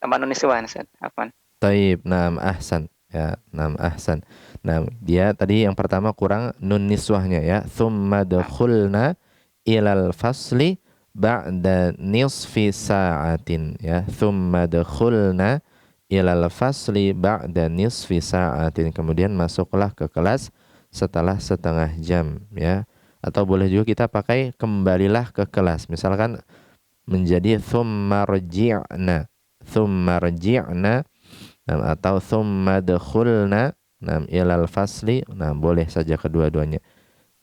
Tambahan nun niswah, Ustaz. Afan. Taib, naam, ahsan. Ya, naam, ahsan. Nah, dia tadi yang pertama kurang nun niswahnya, ya. Thumma dakhulna ilal fasli ba'da nisfi sa'atin, ya. Thumma dakhulna ilal fasli ba'da nisfi sa'atin. Kemudian masuklah ke kelas setelah setengah jam, ya. Atau boleh juga kita pakai kembalilah ke kelas. Misalkan menjadi thumma rji'na, atau thumma dakhulna ilal fasli. Nah, boleh saja kedua-duanya.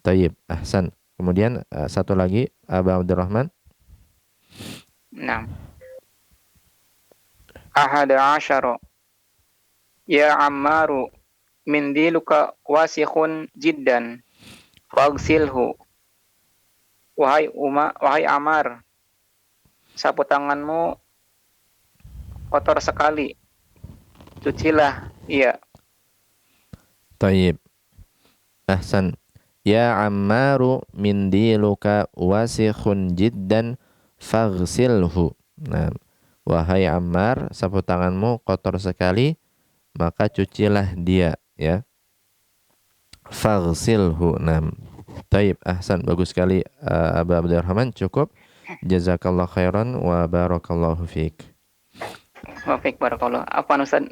Taib, ahsan. Kemudian satu lagi Aba Abdurrahman. Nah. Ahada asyara. Ya Ammaru, mindiluka wasikhun jiddan. Faghsilhu. Wahai Ammar, sapu tanganmu kotor sekali. Cucilah, iya. Taib. Ahsan. Ya Ammaru, mindiluka wasikhun jiddan faghsilhu. Nah, wahai Ammar, sapu tanganmu kotor sekali, maka cucilah dia, ya. Faghsilhu. Nah, taib, ahsan, bagus sekali Abu Abdurrahman, cukup. Jazakallah khairan wa barakallahu fiik. Wa fiik barakallah. Apa Ustaz,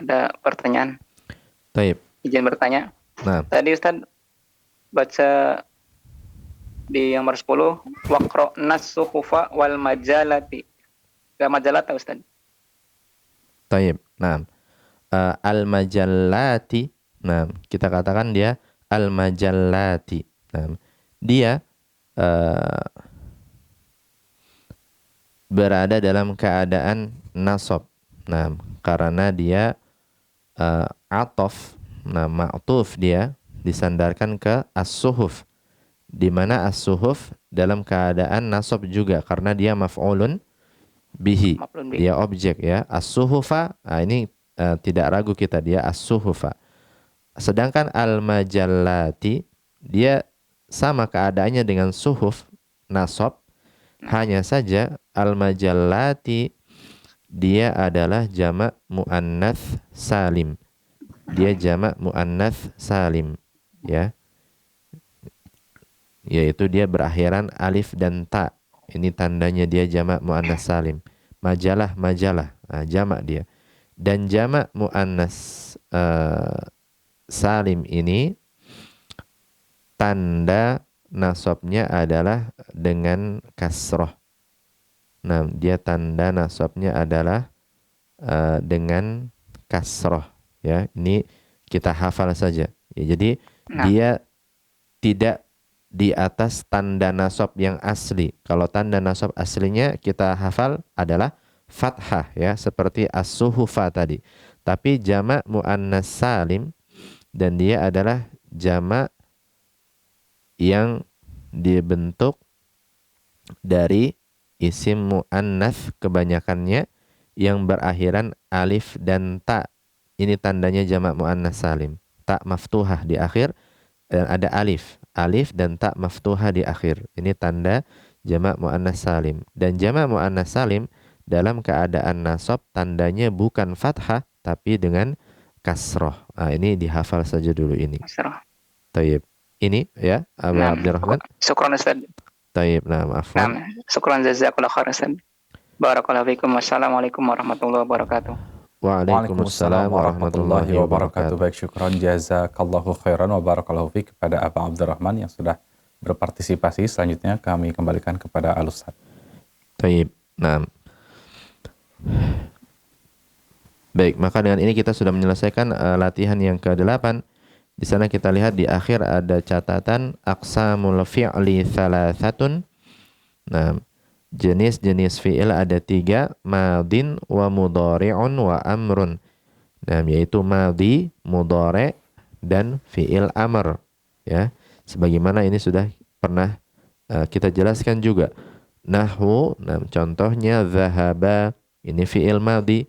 ada pertanyaan? Taib. Izin bertanya. Nah. Tadi Ustaz baca di nomor 10 waqra'na suhufa wal majalati. Gak majalata Ustaz. Taib. Nah, al-majallati. Nah, kita katakan dia al-majallati. Nah, dia berada dalam keadaan nasab. Nah, karena dia atof. Nah, ma'tuf, dia disandarkan ke as-suhuf, di mana as-suhuf dalam keadaan nasab juga karena dia maf'ulun bihi, dia objek, ya. As-suhufa, nah ini tidak ragu kita, dia as-suhufa. Sedangkan al-majallati, dia sama keadaannya dengan suhuf, nasab, hanya saja al-majallati dia adalah jamak muannats salim. Dia jamak muannats salim, ya. Yaitu dia berakhiran alif dan ta. Ini tandanya dia jamak muannats salim. Majalah, nah, jamak dia. Dan jamak muannats salim ini tanda nasabnya adalah dengan kasroh. Nah, dia tanda nasabnya adalah dengan kasroh. Ya, ini kita hafal saja. Ya, jadi dia tidak di atas tanda nasab yang asli. Kalau tanda nasab aslinya kita hafal adalah fathah, ya, seperti as-suhufa tadi. Tapi jamak muannas salim dan dia adalah jamak yang dibentuk dari isim muannas kebanyakannya yang berakhiran alif dan ta. Ini tandanya jamak muannas salim. Ta maftuhah di akhir dan ada alif. Alif dan ta maftuhah di akhir. Ini tanda jamak muannas salim. Dan jamak muannas salim dalam keadaan nasab tandanya bukan fathah tapi dengan kasroh. Nah, ini dihafal saja dulu ini. Kasroh. Taib. Ini ya, Abu Abdurrahman. Syukran Ustaz. Taib, nah maaf. Syukran jazakallahu khairan Ustaz. Barakallahu fikum. Wassalamualaikum warahmatullahi wabarakatuh. Waalaikumsalam warahmatullahi wabarakatuh. Baik, syukran jazakallahu khairan wa barakallahu fiik kepada Abu Abdurrahman yang sudah berpartisipasi. Selanjutnya kami kembalikan kepada Al-Ustaz. Taib. Nah. Baik, maka dengan ini kita sudah menyelesaikan latihan yang ke-8. Di sana kita lihat di akhir ada catatan aqsamul fi'li thalathatun. Nah, jenis-jenis fi'il ada 3, madin wa mudhari'un wa amrun. Nah, yaitu madhi, mudhari' dan fi'il amr, ya. Sebagaimana ini sudah pernah kita jelaskan juga. Nahwu, nah contohnya zahaba, ini fi'il madhi.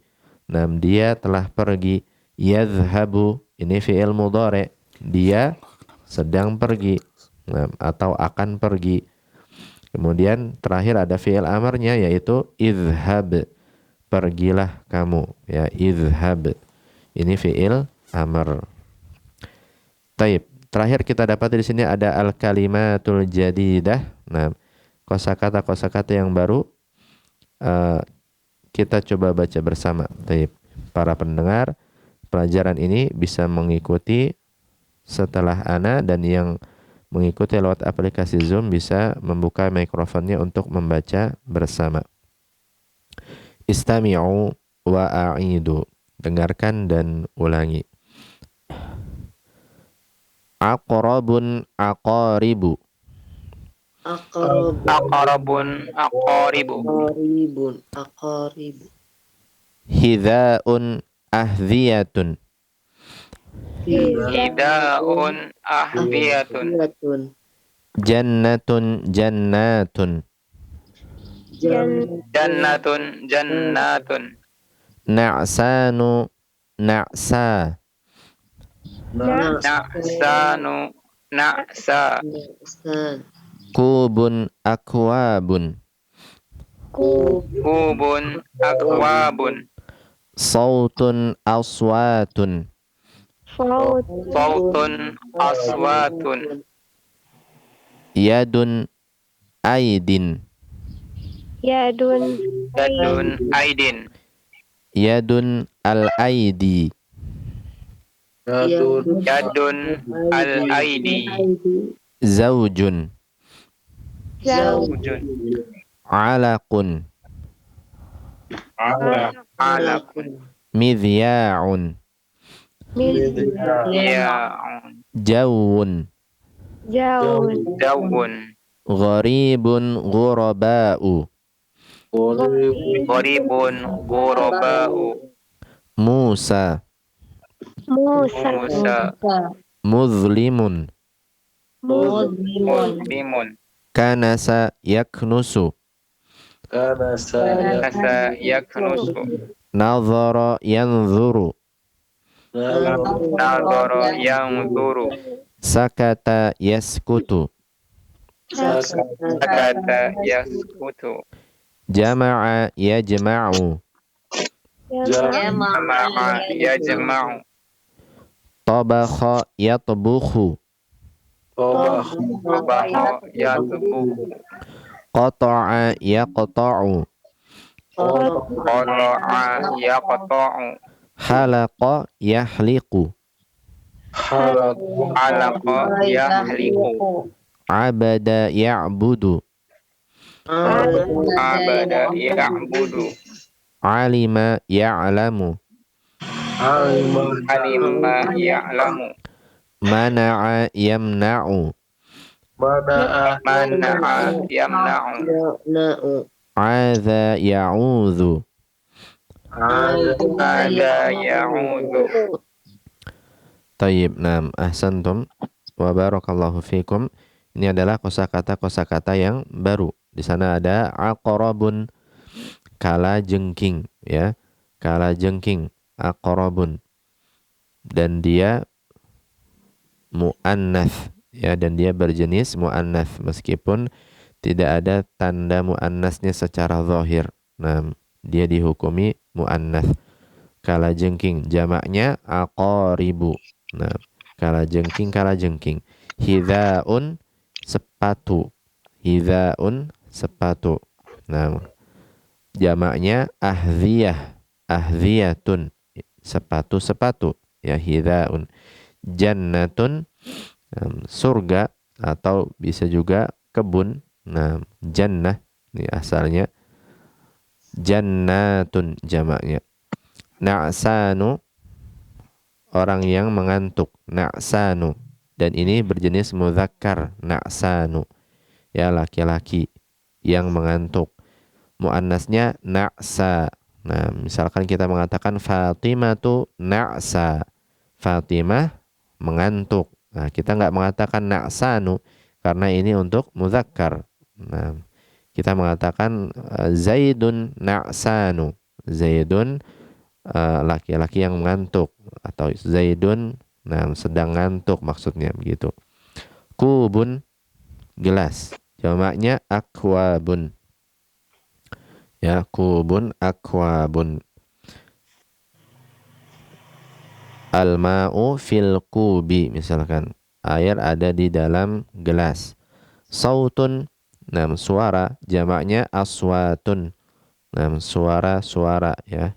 Nah, dia telah pergi. Yadhhabu, ini fi'il mudhari', dia sedang pergi, nah, atau akan pergi. Kemudian terakhir ada fi'il amarnya yaitu idhhab, pergilah kamu, ya, idhhab. Ini fi'il amar. Taib. Terakhir kita dapat di sini ada al-kalimatul jadidah. Nah, kosakata yang baru kita coba baca bersama. Taib. Para pendengar, pelajaran ini bisa mengikuti setelah ana, dan yang mengikuti lewat aplikasi Zoom bisa membuka mikrofonnya untuk membaca bersama. Istami'u wa a'idu. Dengarkan dan ulangi. Aqrabun aqaribu. Aqrabun aqaribu. Hidha'un ahdhiyatun. Hida'un ahdiyatun. Jannatun jannatun. Jannatun jannatun. Na'sanu na'sa. Na'sanu na'sa. Kubun akwabun. Kubun akwabun. Sautun aswatun. Sautun aswatun. Yadun aidin. Yadun aidin. Yadun al-aidi. Yadun al-aidi. Zawjun. Zawjun. Alaqun. Alaqun. Midhya'un. Ya'un. Jawun. Jawun. Gharibun ghuraba'u. Gharibun ghuraba'u. Musa. Muzlimun. Muzlimun. Kanasa yaknusu. Kanasa yaknusu. Nadhara yanzuru. Nadhara yanzuru. Sakata yaskutu. Sakata yaskutu. Jama'a yajma'u. Jama'a yajma'u. Tabakha yatbukhu. Tabakha yatbukhu. Qata'a yaqta'u. Qata'a yaqta'u. Halaqa yahliqu. Halaqa yahliku. Abada ya'budu. Abada ya'budu. Alima ya'lamu. Alima ya'lamu. Mana'a yamna'u. Mana'a yamna'u. Adha ya'udhu. Ada ya'udhu. Tayyib, nam, ahsantum wa barakallahu fikum. Ini adalah kosakata yang baru. Di sana ada aqrabun, kala jengking, ya. Kala jengking, aqrabun. Dan dia muannats, ya, dan dia berjenis muannats meskipun tidak ada tanda muannasnya secara zahir. Nah, dia dihukumi muannats. Kala jengking, jamaknya aqaribu. Nah, kala jengking. Hidzaun, sepatu. Hidzaun, sepatu. Nah, jamaknya ahdziyah. Ahdziyatun, sepatu. Ya, hidzaun. Jannatun, surga atau bisa juga kebun. Nah, jannah ini asalnya. Jannatun jamaknya. Na'sanu, orang yang mengantuk. Na'sanu, dan ini berjenis mudzakkar. Na'sanu, ya, laki-laki yang mengantuk. Muannasnya na'sa. Nah, misalkan kita mengatakan Fatimatu na'sa. Fatimah mengantuk. Nah, kita nggak mengatakan na'sanu karena ini untuk mudzakkar. Nah, kita mengatakan Zaidun na'sanu. Zaidun laki-laki yang mengantuk, atau Zaidun sedang ngantuk maksudnya begitu. Kubun, gelas. Jamaknya akwabun. Ya, kubun, akwabun. Al-ma'u fil kubi, misalkan air ada di dalam gelas. Sautun, suara, jamaknya aswatun. Suara, ya.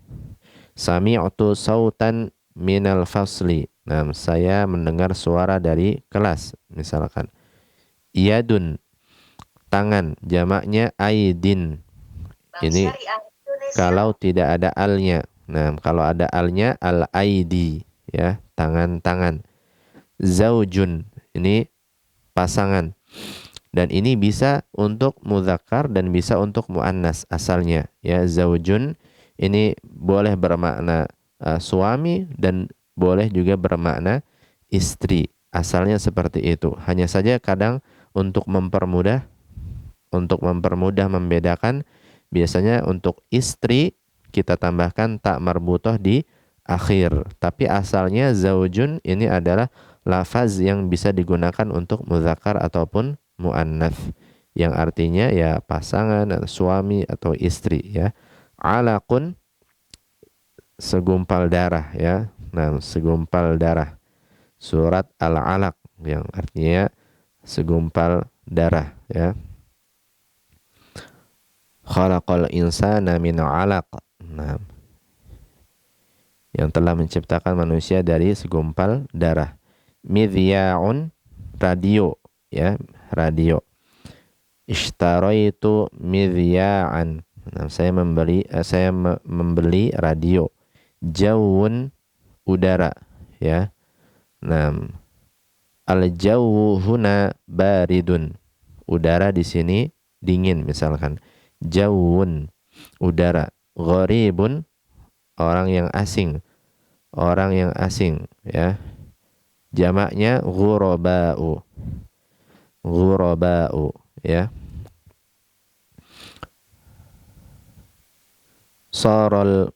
Sami'tu sautan minal fasli. Saya mendengar suara dari kelas, misalkan. Yadun, tangan, jamaknya aidin. Ini kalau tidak ada alnya. Nah, kalau ada alnya, al-aidi, ya, tangan-tangan. Zaujun, ini pasangan. Dan ini bisa untuk mudzakkar dan bisa untuk muannas asalnya, ya. Zaujun ini boleh bermakna suami dan boleh juga bermakna istri. Asalnya seperti itu. Hanya saja kadang untuk mempermudah membedakan, biasanya untuk istri kita tambahkan tak marbutah di akhir. Tapi asalnya zaujun ini adalah lafaz yang bisa digunakan untuk mudzakkar ataupun muannats, yang artinya ya pasangan, suami atau istri, ya. Alaqun, segumpal darah, ya. Nah, segumpal darah. Surat Al-Alaq yang artinya segumpal darah, ya. Khalaqal insana min 'alaq. Nah, yang telah menciptakan manusia dari segumpal darah. Midhya'un, radio, ya, radio. Ishtaraitu midhya'an. Nah, saya membeli radio. Jawun, udara, ya. Nah, al-jawwu huna baridun. Udara di sini dingin, misalkan. Jawun, udara. Gharibun, orang yang asing. Orang yang asing, ya. Jamaknya ghuraba'u. Ghuraba'u, ya. Saral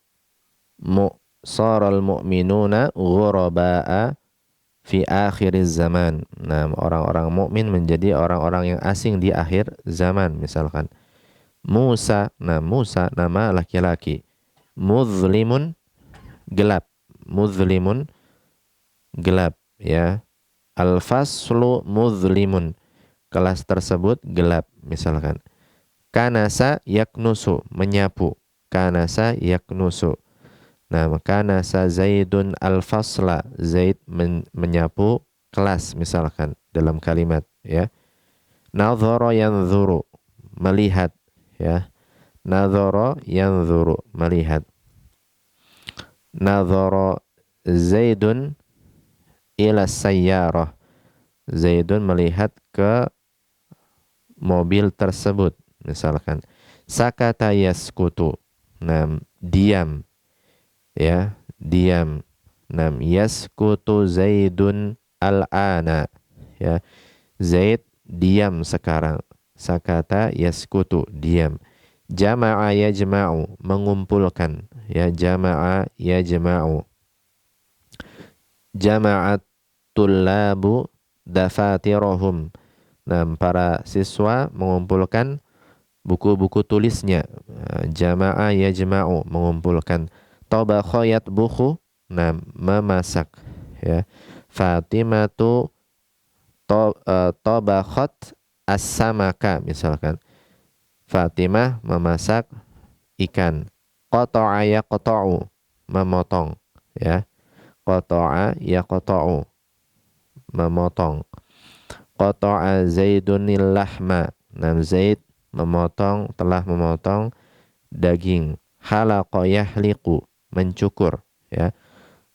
mu'minuna ghuraba'a fi akhiriz zaman. Nah, orang-orang mukmin menjadi orang-orang yang asing di akhir zaman, misalkan. Musa, Musa nama laki-laki. Muzlimun, gelap. Muzlimun, gelap, ya. Al-faslu muzlimun, kelas tersebut gelap, misalkan. Kanasa yaknusu, menyapu. Kanasa yaknusu. Nah, maka nasa Zaidun al-fasla, Zaid menyapu kelas misalkan dalam kalimat, ya. Nadhara yanzuru, melihat, ya. Nadhara yanzuru, melihat. Nadhara Zaidun ila sayyarah, Zaidun melihat ke mobil tersebut misalkan. Sakata yaskutu, nah, diam, ya, diam. Nam yaskutu Zaidun al-ana, ya, Zaid diam sekarang. Sakata yaskutu, diam. Jama'a yajma'u, mengumpulkan, ya, jama'a yajma'u. Jama'at tullabu dafatirahum, nah, para siswa mengumpulkan buku-buku tulisnya. Jama'a yajma'u, mengumpulkan. Tabakha yatbukhu, nah, memasak, ya. Fatimatu tabakhat as-samaka misalkan. Fatimah memasak ikan. Qata'a yaqta'u, memotong, ya. Qata'a yaqta'u, memotong. Qata'a Zaidunil lahma, nah, Zaid memotong, telah memotong daging. Halaqa yahliqu, mencukur, ya.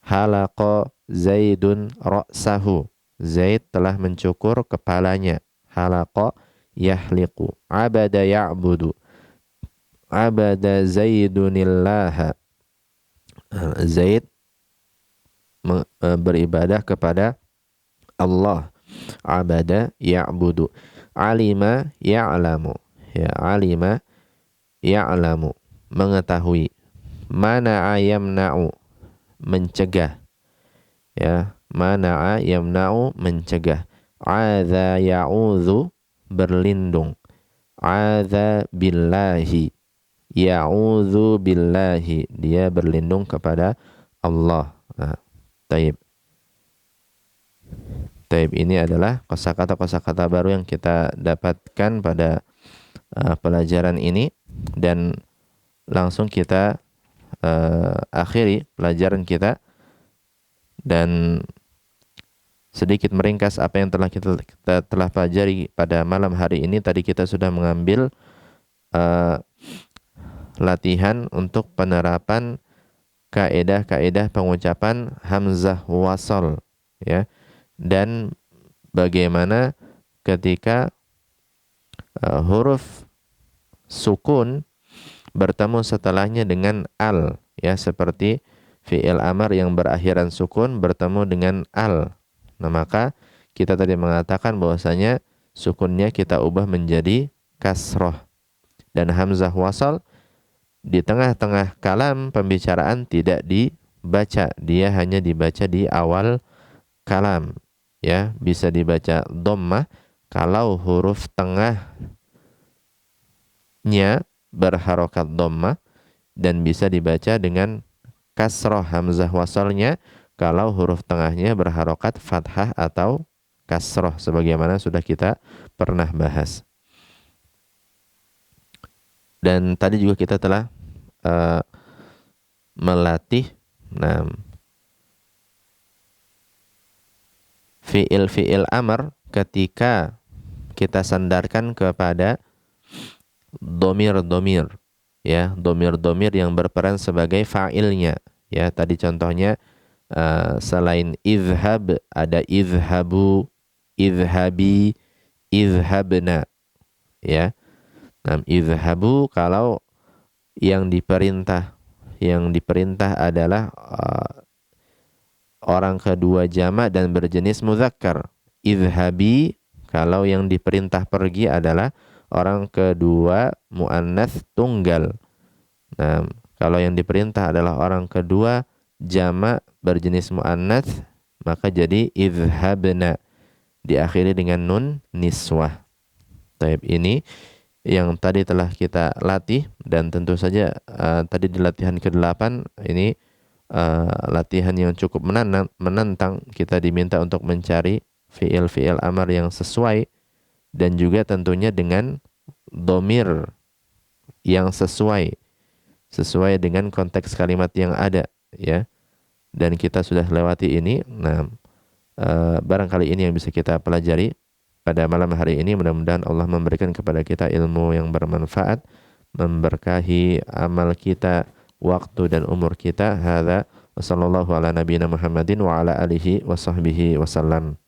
Halaqa Zaidun ra'sahu, Zaid telah mencukur kepalanya. Halaqa yahliqu. Abada ya'budu, abada Zaidunillaha, Zaid beribadah kepada Allah. Abada ya'budu. Alima ya'lamu, ya, alima ya'lamu, mengetahui. Mana'a yamna'u, mencegah, ya. Mana'a yamna'u, mencegah. Adza ya'udzu, berlindung. Adza billahi, ya'udzu billahi, dia berlindung kepada Allah. Nah, taib. Taib ini adalah kosakata-kosakata baru yang kita dapatkan pada pelajaran ini, dan langsung kita akhiri pelajaran kita dan sedikit meringkas apa yang telah kita telah pelajari pada malam hari ini. Tadi kita sudah mengambil latihan untuk penerapan kaedah-kaedah pengucapan hamzah wasal, ya, dan bagaimana ketika huruf sukun bertemu setelahnya dengan al, ya, seperti fi'il amar yang berakhiran sukun bertemu dengan al. Nah, maka kita tadi mengatakan bahwasanya sukunnya kita ubah menjadi kasroh, dan hamzah wasal di tengah-tengah kalam pembicaraan tidak dibaca, dia hanya dibaca di awal kalam, ya. Bisa dibaca dhammah kalau huruf tengahnya berharokat dhammah, dan bisa dibaca dengan kasroh hamzah wasalnya kalau huruf tengahnya berharokat fathah atau kasroh, sebagaimana sudah kita pernah bahas. Dan tadi juga kita telah melatih fi'il amar ketika kita sandarkan kepada domir-domir, ya, domir-domir yang berperan sebagai fa'ilnya, ya. Tadi contohnya selain izhab ada izhabu, izhabi, izhabna, ya. Nah, izhabu kalau yang diperintah adalah orang kedua jamak dan berjenis muzakkar. Izhabi kalau yang diperintah pergi adalah orang kedua muannats tunggal. Nah, kalau yang diperintah adalah orang kedua jamak berjenis muannats, maka jadi izhabna, diakhiri dengan nun niswah. Taib, ini yang tadi telah kita latih, dan tentu saja tadi di latihan ke-8 ini latihan yang cukup menantang. Kita diminta untuk mencari fi'il amar yang sesuai, dan juga tentunya dengan domir yang sesuai dengan konteks kalimat yang ada, ya. Dan kita sudah lewati ini. Nah, barangkali ini yang bisa kita pelajari pada malam hari ini. Mudah-mudahan Allah memberikan kepada kita ilmu yang bermanfaat, memberkahi amal kita, waktu dan umur kita. Hadza wa sallallahu ala nabiyina Muhammadin wa ala alihi wa sahbihi wasallam.